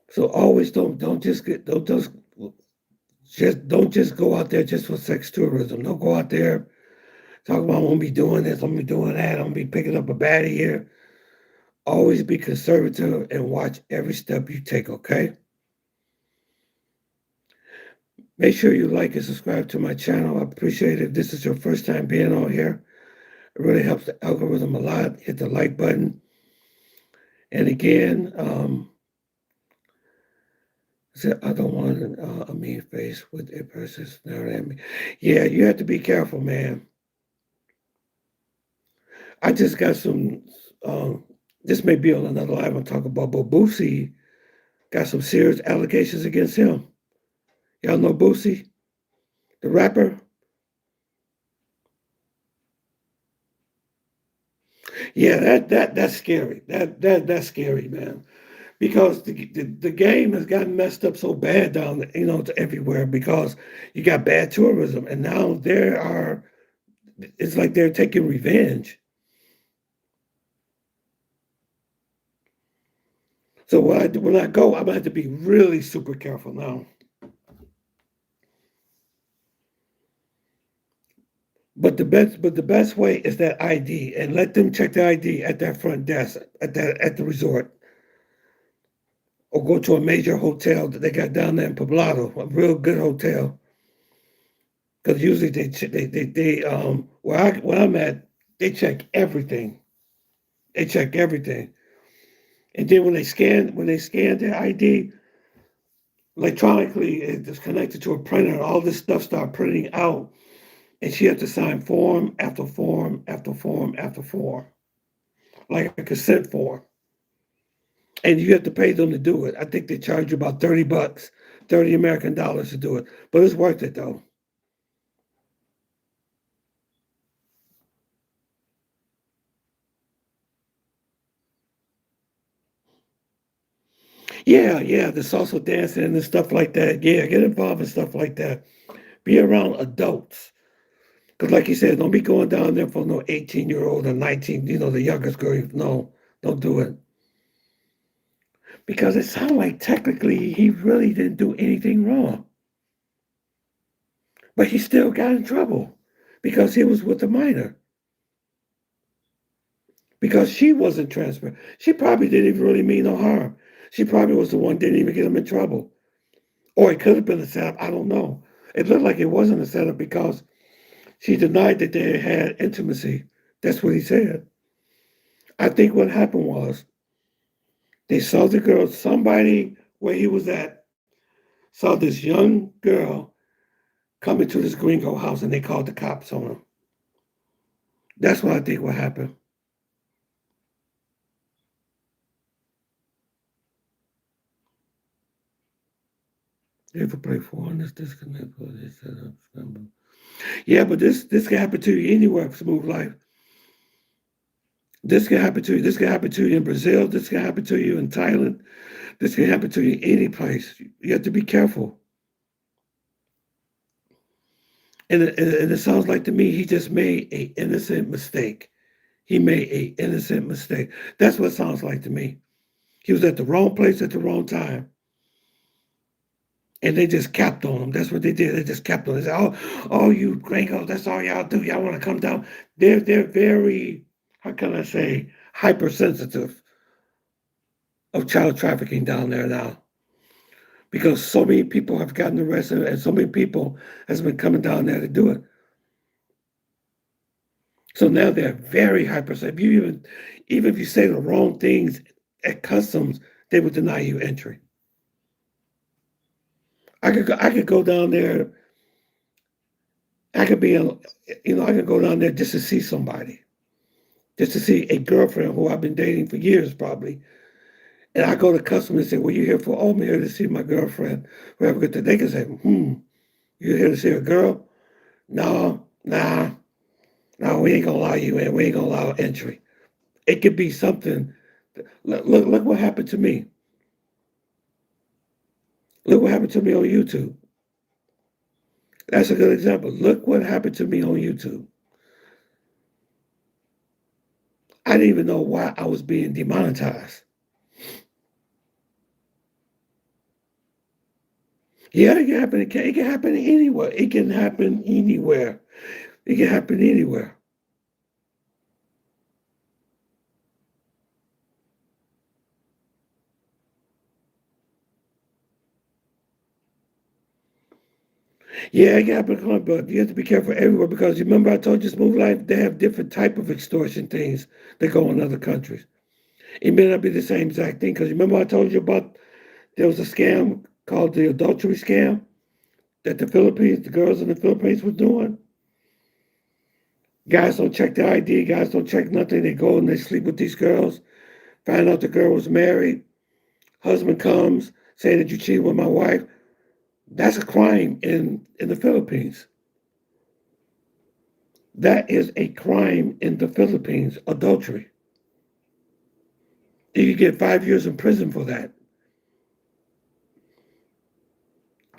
So always don't just go out there just for sex tourism. Don't go out there talking about I'm gonna be doing this, I'm gonna be doing that, I'm gonna be picking up a baddie here. Always be conservative and watch every step you take, okay? Make sure you like and subscribe to my channel. I appreciate it. If this is your first time being on here, it really helps the algorithm a lot. Hit the like button. And again, I don't want a mean face with a person staring at me. Yeah, you have to be careful, man. I just got some, this may be on another live I'm talking about, but Boosie got some serious allegations against him. Y'all know Boosie, the rapper? Yeah, that's scary. That's scary, man. Because the game has gotten messed up so bad down, to everywhere because you got bad tourism, and now it's like they're taking revenge. So when I go, I'm gonna have to be really super careful now. But the best way is that ID, and let them check the ID at that front desk at the resort, or go to a major hotel that they got down there in Poblado, a real good hotel. Because usually where I'm at, they check everything. They check everything, and then when they scan their ID electronically, it's connected to a printer. All this stuff start printing out, and she had to sign form after form after form after form, like a consent form. And you have to pay them to do it. I think they charge you about $30, 30 American dollars to do it, but it's worth it though. Yeah, the salsa dancing and stuff like that. Yeah, get involved in stuff like that. Be around adults. Because like you said, don't be going down there for no 18-year-old or 19, the youngest girl. No, don't do it. Because it sounds like technically he really didn't do anything wrong. But he still got in trouble because he was with a minor. Because she wasn't transparent. She probably didn't even really mean no harm. She probably was the one that didn't even get him in trouble. Or it could have been a setup. I don't know. It looked like it wasn't a setup because she denied that they had intimacy. That's what he said. I think what happened was they saw the girl, somebody where he was at, saw this young girl coming to this gringo house and they called the cops on him. That's what I think what happened. If a play foreign is disconnect for this setup number. Yeah, but this can happen to you anywhere, Smooth Life. This can happen to you. This can happen to you in Brazil. This can happen to you in Thailand. This can happen to you any place. You have to be careful. And it sounds like to me he just made an innocent mistake. He made an innocent mistake. That's what it sounds like to me. He was at the wrong place at the wrong time. And they just capped on him. That's what they did. They just capped on him. They said, oh, you gringos, that's all y'all do. Y'all want to come down. They're very, how can I say, hypersensitive of child trafficking down there now. Because so many people have gotten arrested and so many people has been coming down there to do it. So now they're very hypersensitive. Even if you say the wrong things at customs, they would deny you entry. I could go down there. I could go down there just to see somebody, just to see a girlfriend who I've been dating for years probably. And I go to customs and say, "Well, you here for? Oh, I'm here to see my girlfriend." Whoever get there, they can say, "You here to see a girl? No, nah, no, we ain't gonna allow you in. We ain't gonna allow entry." It could be something. Look what happened to me. Look what happened to me on YouTube. That's a good example. Look what happened to me on YouTube. I didn't even know why I was being demonetized. Yeah, it can happen. It can happen anywhere. It can happen anywhere. It can happen anywhere. Yeah, it can happen in Colombia, but you have to be careful everywhere because you remember I told you Smooth Life, they have different type of extortion things that go in other countries. It may not be the same exact thing because you remember I told you about there was a scam called the adultery scam that the girls in the Philippines were doing. Guys don't check their ID, guys don't check nothing. They go and they sleep with these girls, find out the girl was married, husband comes, saying that you cheated with my wife. That's a crime in the Philippines. That is a crime in the Philippines, adultery. You could get 5 years in prison for that.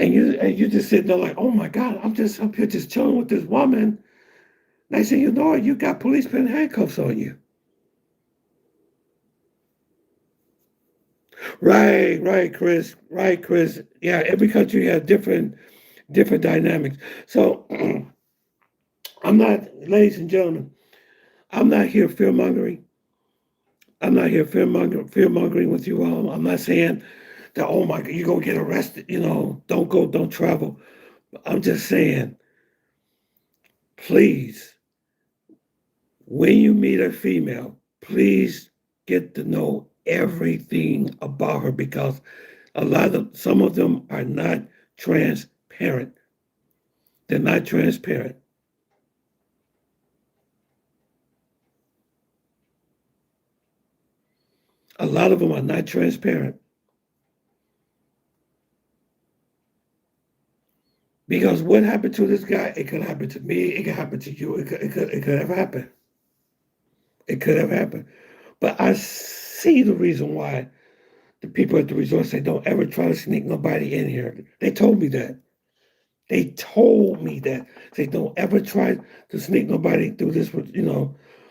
And you just sitting there like, oh my God, I'm just up here just chilling with this woman. Next thing you know, you got police putting handcuffs on you. Right, Chris. Right, Chris. Yeah, every country has different dynamics. So I'm not, ladies and gentlemen, I'm not here fear mongering. I'm not here fear mongering with you all. I'm not saying that, oh my God, you're gonna get arrested, don't go, don't travel. I'm just saying, please, when you meet a female, please get to know everything about her because some of them are not transparent. They're not transparent. A lot of them are not transparent. Because what happened to this guy, it could happen to me, it could happen to you, it could have happened. It could have happened. But I see the reason why the people at the resort say don't ever try to sneak nobody in here. They told me that. They told me that. Say don't ever try to sneak nobody through this,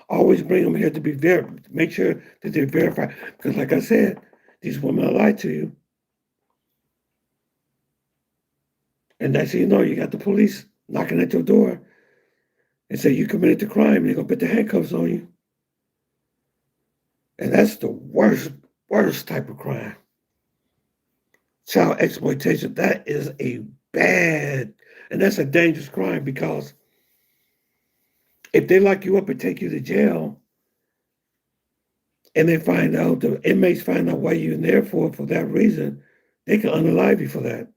always bring them here to be verified, make sure that they're verified. Because like I said, these women will lie to you. And next thing you know, you got the police knocking at your door and say you committed the crime. They're gonna put the handcuffs on you. And that's the worst type of crime. Child exploitation. That is a bad, and that's a dangerous crime because if they lock you up and take you to jail, and the inmates find out why you're in there for that reason, they can unalive you for that.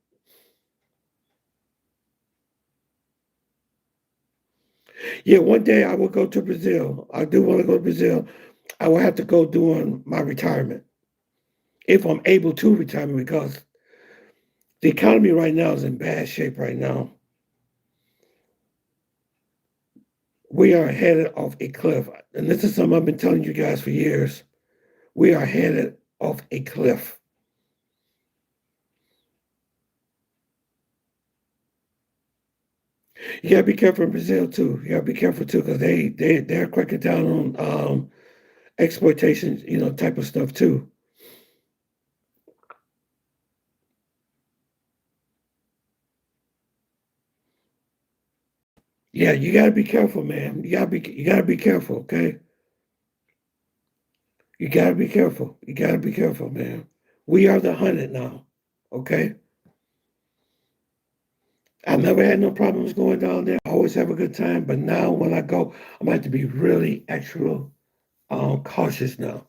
Yeah, one day I will go to Brazil. I do want to go to Brazil. I will have to go during my retirement if I'm able to retire because the economy right now is in bad shape right now. We are headed off a cliff. And this is something I've been telling you guys for years. We are headed off a cliff. You gotta be careful in Brazil too. You gotta be careful too, because they're cracking down on exploitation, type of stuff too. Yeah, you gotta be careful, man. You gotta be careful, okay? You gotta be careful. You gotta be careful, man. We are the hunted now, okay? I never had no problems going down there. I always have a good time, but now when I go, I'm going to be really extra cautious now.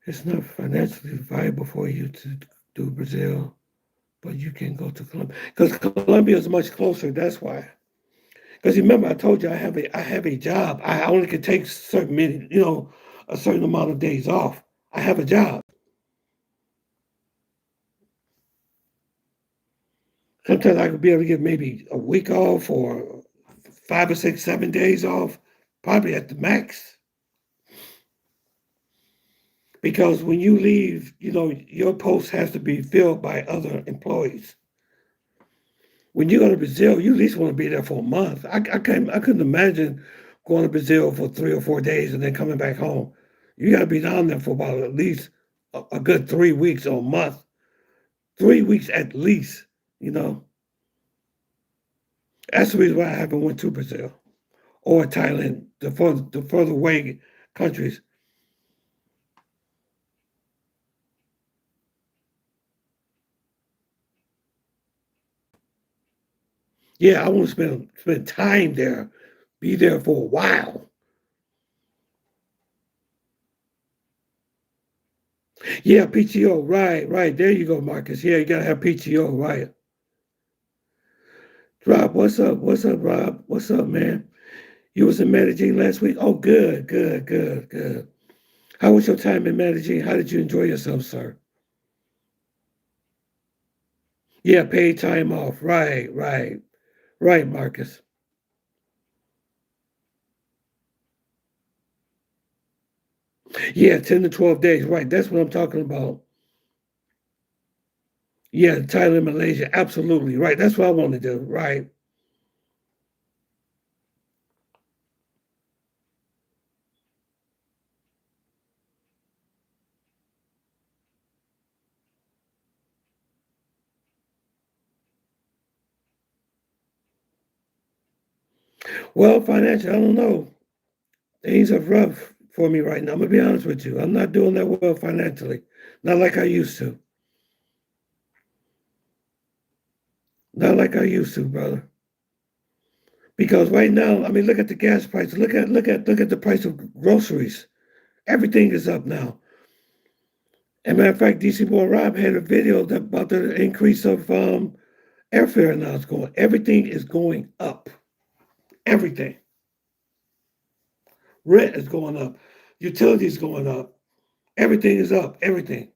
It's not financially viable for you to do Brazil, but you can go to Colombia because Colombia is much closer. That's why. Because remember, I told you I have a job. I only can take a certain amount of days off. I have a job. Sometimes I could be able to get maybe a week off or 5 or 6, 7 days off, probably at the max. Because when you leave, your post has to be filled by other employees. When you go to Brazil, you at least want to be there for a month. I couldn't imagine going to Brazil for 3 or 4 days and then coming back home. You got to be down there for about at least a good 3 weeks or a month. 3 weeks at least, you know. That's the reason why I haven't went to Brazil or Thailand, the further away countries. Yeah, I want to spend time there, be there for a while. Yeah, PTO, right, right. There you go, Marcus. Yeah, you gotta have PTO, right. Rob, what's up? What's up, Rob? What's up, man? You was in Medellin last week? Oh, good, good, good, good. How was your time in Medellin? How did you enjoy yourself, sir? Yeah, paid time off. Right, right, right, Marcus. Yeah, 10 to 12 days. Right, that's what I'm talking about. Yeah, Thailand, Malaysia. Absolutely. Right. That's what I want to do. Right. Well, financially, I don't know. Things are rough for me right now. I'm gonna be honest with you. I'm not doing that well financially. Not like I used to. Not like I used to, brother. Because right now, I mean, look at the gas prices. Look at the price of groceries. Everything is up now. As a matter of fact, DC Boy Rob had a video about the increase of airfare now. It's going. Everything is going up. Everything. Rent is going up. Utilities going up. Everything is up. Everything.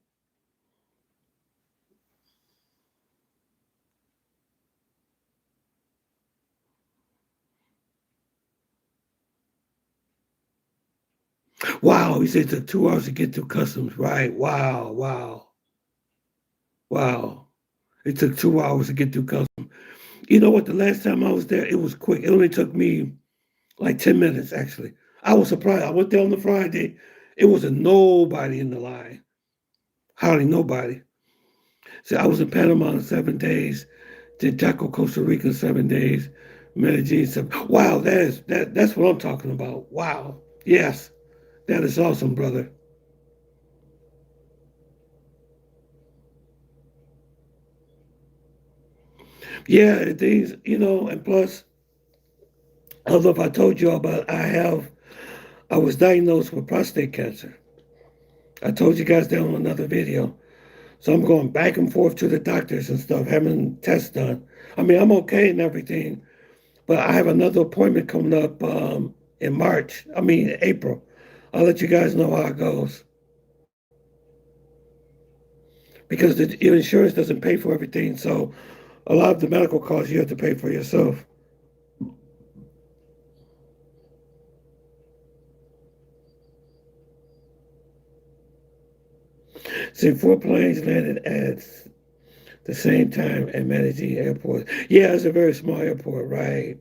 Wow. He said it took 2 hours to get through customs. Right. Wow. Wow. Wow. It took 2 hours to get through customs. You know what? The last time I was there, it was quick. It only took me like 10 minutes, actually. I was surprised. I went there on the Friday. It wasn't nobody in the line. Hardly nobody. So I was in Panama in 7 days. Did Jaco, Costa Rica 7 days. Medellin 7. Wow, that's what I'm talking about. Wow. Yes. That is awesome, brother. Yeah, things, and plus, I don't know if I told you all, but I was diagnosed with prostate cancer. I told you guys that on another video. So I'm going back and forth to the doctors and stuff, having tests done. I mean, I'm okay and everything, but I have another appointment coming up in March. I mean, April. I'll let you guys know how it goes because your insurance doesn't pay for everything. So a lot of the medical costs you have to pay for yourself. See, 4 planes landed at the same time at Medellin Airport. Yeah, it's a very small airport, right?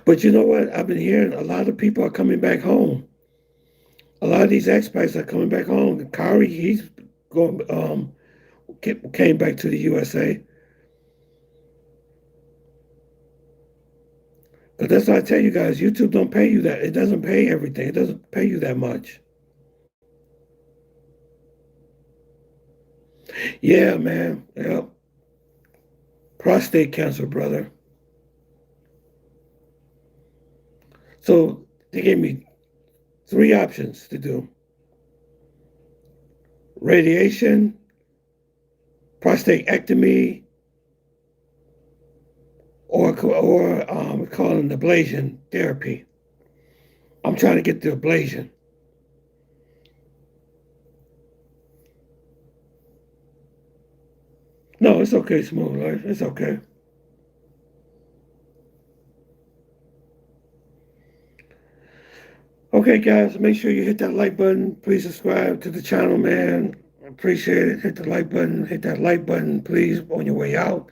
But you know what? I've been hearing a lot of people are coming back home. A lot of these expats are coming back home. Kari, he's going came back to the USA. But that's why I tell you guys, YouTube don't pay you that. It doesn't pay everything. It doesn't pay you that much. Yeah, man. Yep. Prostate cancer, brother. So they gave me 3 options to do: radiation, prostatectomy, or calling ablation therapy. I'm trying to get the ablation. No, it's okay, smooth life. It's okay. Okay, guys, make sure you hit that like button. Please subscribe to the channel, man. Appreciate it. Hit the like button. Hit that like button, please, on your way out.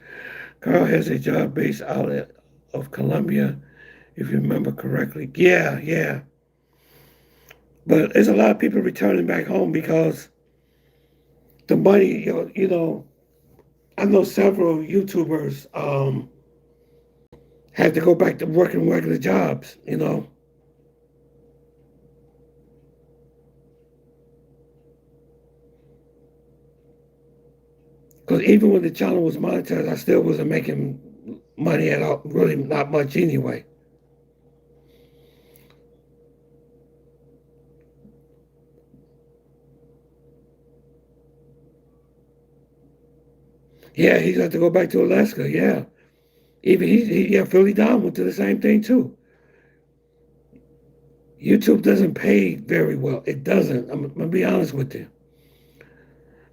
Carl has a job based out of Colombia, if you remember correctly. Yeah, yeah. But there's a lot of people returning back home because the money, I know several YouTubers had to go back to working regular jobs. Because even when the channel was monetized, I still wasn't making money at all, really not much anyway. Yeah, he's got to go back to Alaska. Yeah, even yeah, Philly Don went to the same thing too. YouTube doesn't pay very well. It doesn't. I'm gonna be honest with you.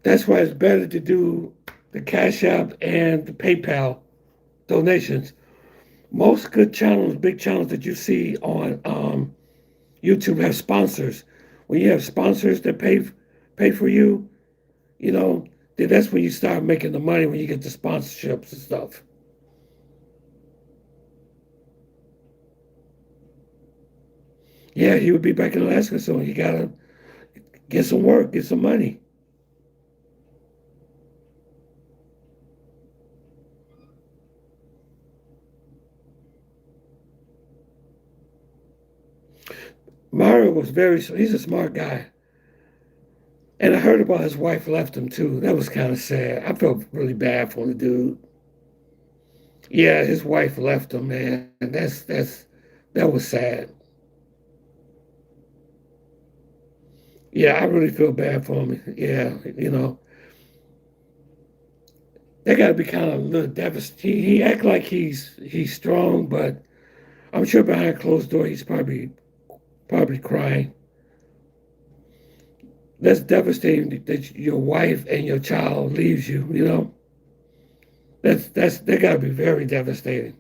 That's why it's better to do the Cash App and the PayPal donations. Most good channels, big channels that you see on YouTube have sponsors. When you have sponsors that pay for you, you know, then that's when you start making the money when you get the sponsorships and stuff. Yeah, he would be back in Alaska soon. You gotta get some work, get some money. Mario was he's a smart guy. And I heard about his wife left him too. That was kind of sad. I felt really bad for the dude. Yeah, his wife left him, man. That was sad. Yeah, I really feel bad for him. Yeah, they got to be kind of a little devastated. He act like he's strong, but I'm sure behind closed door he's probably crying. That's devastating that your wife and your child leaves you. That got to be very devastating.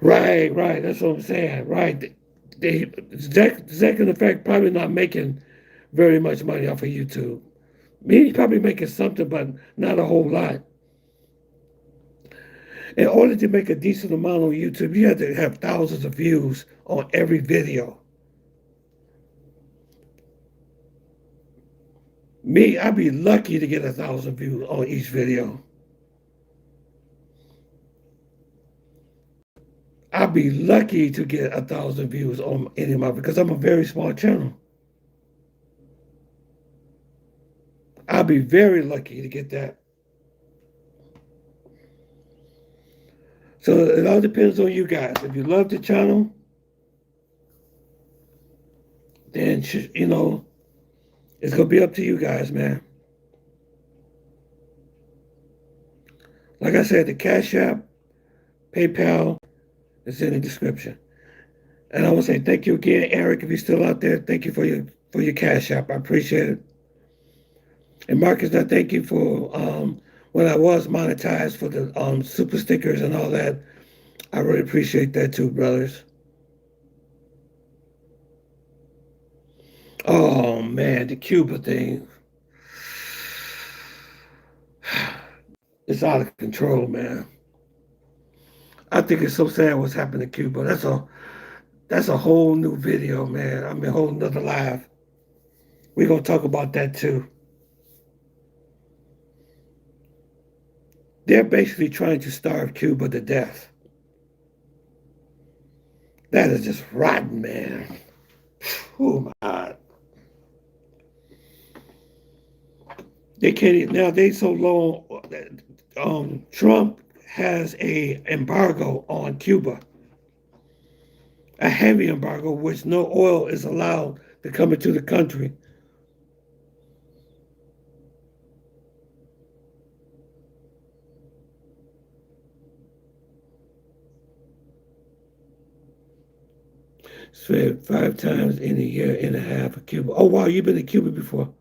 Right. That's what I'm saying. Right. Zach in effect probably not making very much money off of YouTube. He's probably making something, but not a whole lot. In order to make a decent amount on YouTube, you have to have thousands of views on every video. Me, I'd be lucky to get 1,000 views on each video. I'd be lucky to get 1,000 views on any of my, because I'm a very small channel. I'd be very lucky to get that. So it all depends on you guys. If you love the channel, then it's gonna be up to you guys, man. Like I said, the Cash App, PayPal is in the description. And I want to say thank you again, Eric, if you're still out there. Thank you for your Cash App. I appreciate it. And Marcus, I thank you for when I was monetized for the super stickers and all that. I really appreciate that too, brothers. Oh man, the Cuba thing. It's out of control, man. I think it's so sad what's happened to Cuba. That's a whole new video, man. I mean, a whole nother live. We're gonna talk about that too. They're basically trying to starve Cuba to death. That is just rotten, man. Oh my God. They can't now. They so low. Trump has a embargo on Cuba, a heavy embargo, which no oil is allowed to come into the country. Spent 5 times in a year and a half of Cuba. Oh wow, you've been to Cuba before?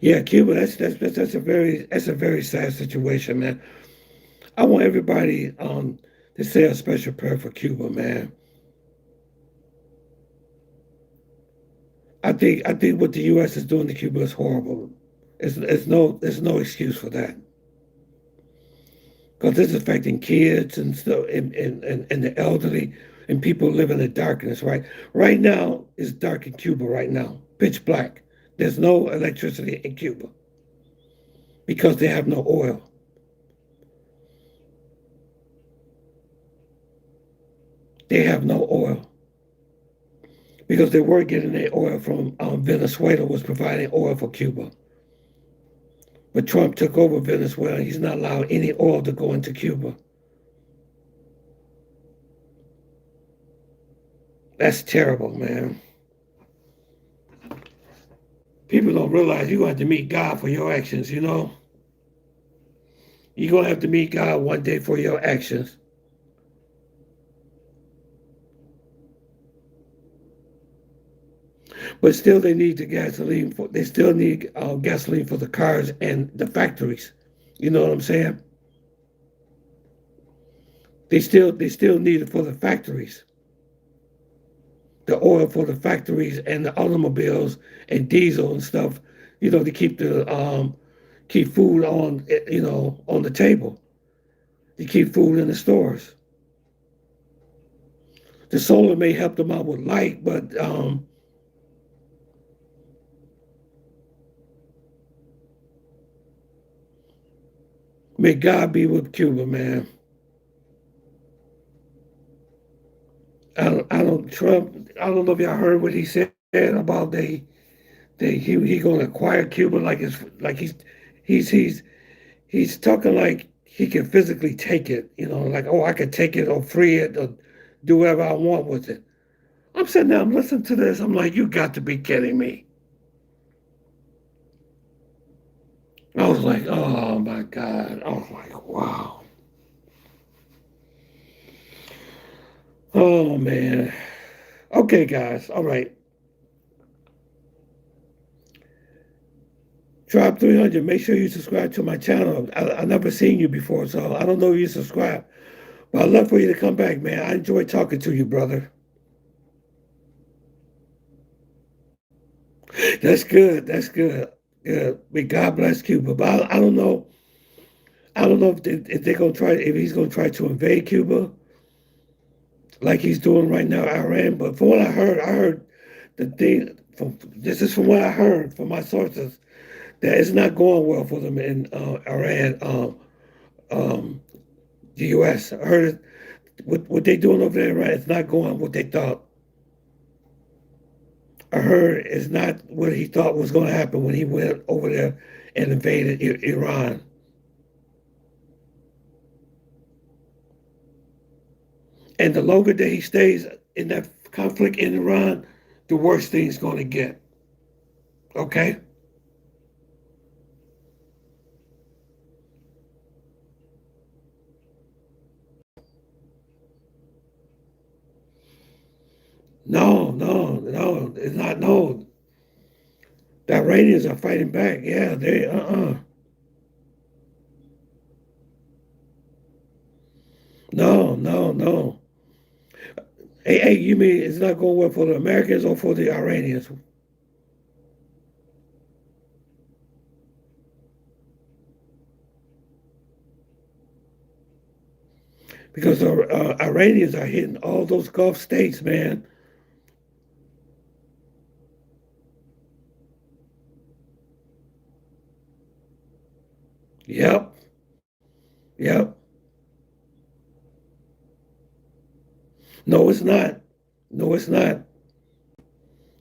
Yeah, Cuba. That's a very sad situation, man. I want everybody to say a special prayer for Cuba, man. I think what the U.S. is doing to Cuba is horrible. There's no excuse for that, because this is affecting kids and stuff and the elderly and people living in darkness. Right now it's dark in Cuba. Right now, pitch black. There's no electricity in Cuba because they have no oil. they have no oil because they were getting their oil from Venezuela was providing oil for Cuba. But Trump took over Venezuela. He's not allowed any oil to go into Cuba. That's terrible, man. People don't realize you're going to have to meet God for your actions, you know? You're going to have to meet God one day for your actions. But still, they need the gasoline. They still need gasoline for the cars and the factories. You know what I'm saying? They still need it for the factories. The oil for the factories and the automobiles and diesel and stuff. You know, to keep food on on the table. To keep food in the stores. The solar may help them out with light, but may God be with Cuba, man. I don't Trump. I don't know if y'all heard what he said about he gonna acquire Cuba like he's talking like he can physically take it. You know, like oh I could take it or free it or do whatever I want with it. I'm sitting there, I'm listening to this. I'm like, you got to be kidding me. I was like, oh my God. I was like, wow. Oh man. Okay, guys. All right. Drop 300. Make sure you subscribe to my channel. I never seen you before, so I don't know if you subscribe. But I'd love for you to come back, man. I enjoy talking to you, brother. That's good. That's good. Good. May God bless Cuba. But I don't know. I don't know if they're gonna try if he's gonna try to invade Cuba like he's doing right now, Iran. But from what I heard the thing from this is from what I heard from my sources that it's not going well for them in Iran, um, the U.S. I heard it, what they doing over there in Iran, it's not going what they thought. I heard it's not what he thought was going to happen when he went over there and invaded Iran. And the longer that he stays in that conflict in Iran, the worse things going to get. Okay? No. It's not, no. The Iranians are fighting back. Yeah, No. Hey, you mean it's not going well for the Americans or for the Iranians? Because the Iranians are hitting all those Gulf states, man. Yep. Yep. No, it's not. No, it's not.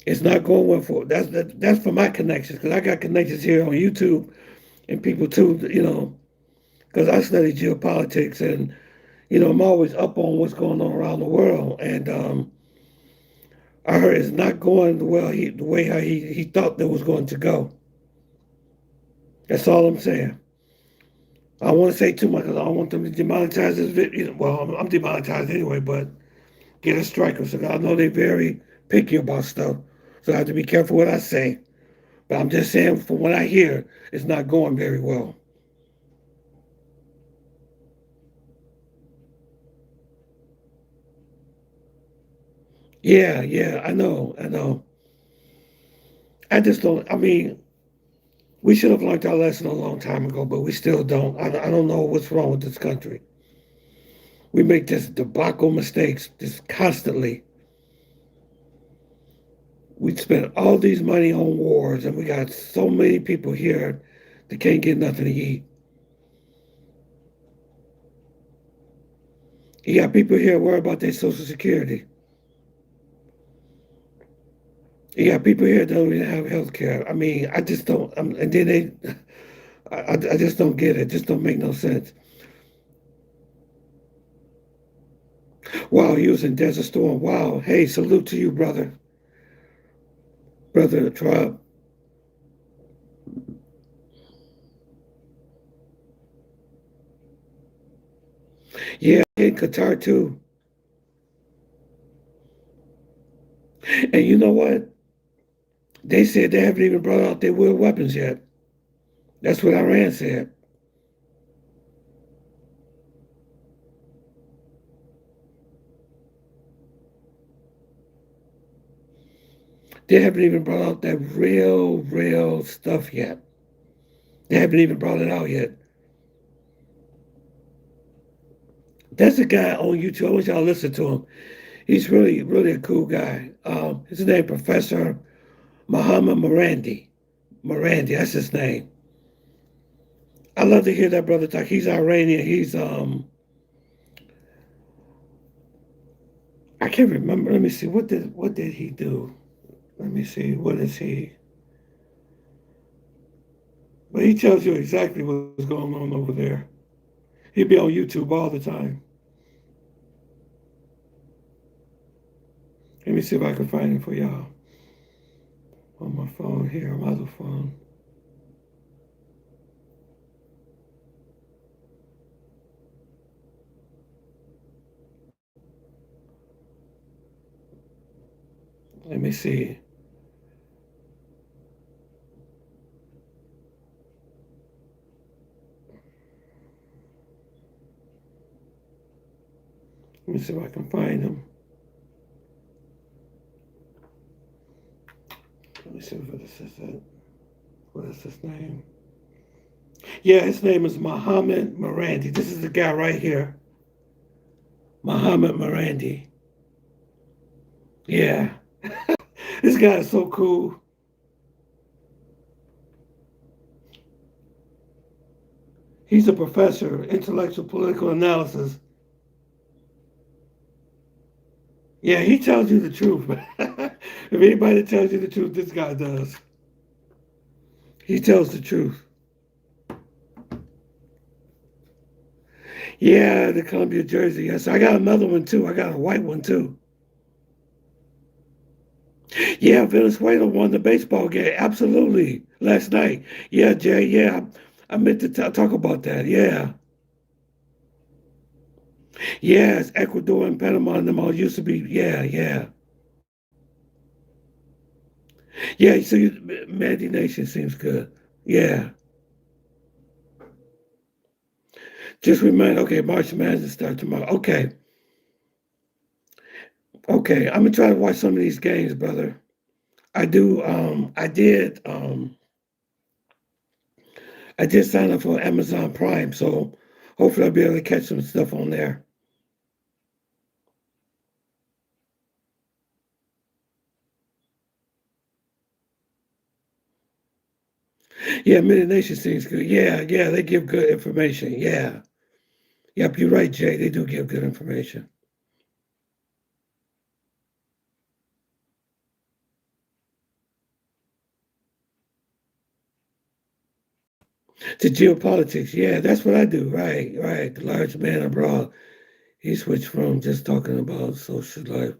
It's not going well for that's for my connections because I got connections here on YouTube and people too. You know, because I study geopolitics and I'm always up on what's going on around the world. And I heard it's not going well the way how he thought that was going to go. That's all I'm saying. I don't want to say too much because I don't want them to demonetize this video. Well, I'm demonetized anyway, but get a striker. So I know they're very picky about stuff. So I have to be careful what I say. But I'm just saying from what I hear, it's not going very well. Yeah, I know. I just don't, I mean, we should have learned our lesson a long time ago, but we still don't. I don't know what's wrong with this country. We make this debacle mistakes just constantly. We spend all these money on wars, and we got so many people here that can't get nothing to eat. You got people here worried about their Social Security. You got people here that don't even have health care. I mean, I just don't. And then I just don't get it. It just don't make no sense. Wow, he was in Desert Storm. Wow. Hey, salute to you, brother. Brother Trump. Yeah, in Qatar too. And you know what? They said they haven't even brought out their real weapons yet. That's what Iran said. They haven't even brought out that real stuff yet. They haven't even brought it out yet. That's a guy on YouTube. I want y'all to listen to him. He's really a cool guy. His name Professor Muhammad Marandi. Marandi, that's his name. I love to hear that brother talk. He's Iranian. I can't remember. Let me see. What did he do? Let me see. What is he? But he tells you exactly what's going on over there. He'll be on YouTube all the time. Let me see if I can find it for y'all on my phone here, on my other phone. Let me see. Let me see if I can find him. Let me see if this is it. What is his name? Yeah, his name is Muhammad Marandi. This is the guy right here. Muhammad Marandi. Yeah. This guy is so cool. He's a professor, intellectual political analysis. Yeah, he tells you the truth. If anybody tells you the truth, this guy does. He tells the truth. Yeah, the Columbia jersey. Yes, I got another one too. I got a white one too. Yeah, Venezuela won the baseball game. Absolutely. Last night. Yeah, Jay. Yeah, I meant to talk about that. Yeah. Yes, Ecuador and Panama and them all used to be. Yeah, yeah. Yeah, so Mandy Nation seems good. Yeah. Just remind, okay, March Madness start tomorrow. Okay. Okay. I'm gonna try to watch some of these games, brother. I did sign up for Amazon Prime, so hopefully I'll be able to catch some stuff on there. Yeah, Mid Nation seems good. Yeah, yeah, they give good information. Yeah. Yep, you're right, Jay. They do give good information. To geopolitics, yeah, that's what I do. Right, right. The large man abroad. He switched from just talking about social life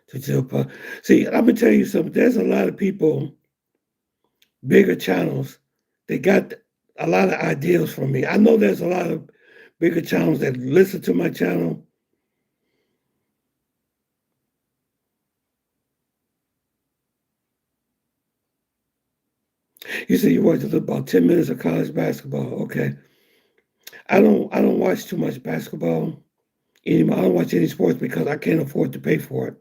to geopolitics. See, I'm gonna tell you something. There's a lot of people, bigger channels, they got a lot of ideas from me. I know there's a lot of bigger channels that listen to my channel. You said you watched about 10 minutes of college basketball. Okay. I don't watch too much basketball anymore. I don't watch any sports because I can't afford to pay for it.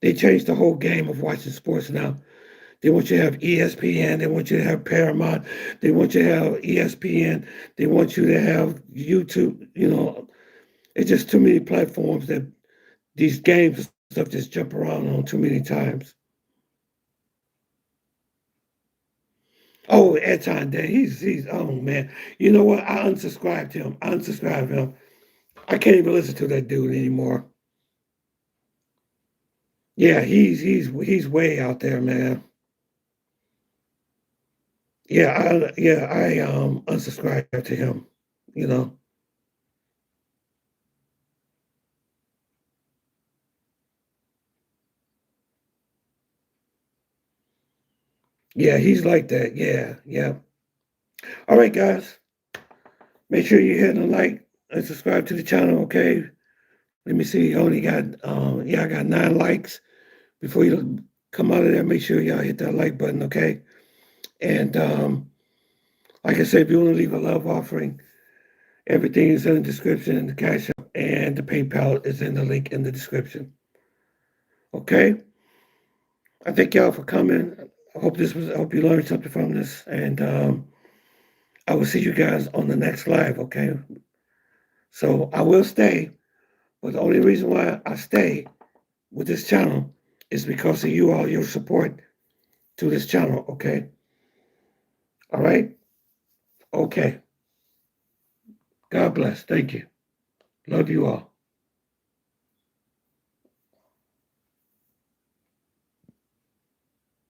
They changed the whole game of watching sports now. They want you to have ESPN. They want you to have Paramount. They want you to have ESPN. They want you to have YouTube. It's just too many platforms that these games and stuff just jump around on too many times. Oh, Anton Day, he's oh man. You know what? I unsubscribed him. I unsubscribed him. I can't even listen to that dude anymore. Yeah, he's way out there, man. I unsubscribed to him. You know. Yeah, he's like that. Yeah, yeah. All right, guys. Make sure you hit the like and subscribe to the channel. Okay. Let me see. I only got I got 9 likes. Before you come out of there, make sure y'all hit that like button. Okay. And like I said, if you want to leave a love offering, everything is in the description. The Cash App and the PayPal is in the link in the description. Okay. I thank y'all for coming. I hope you learned something from this, and I will see you guys on the next live. Okay. So I will stay, but the only reason why I stay with this channel is because of you all, your support to this channel. Okay. All right. Okay. God bless. Thank you. Love you all.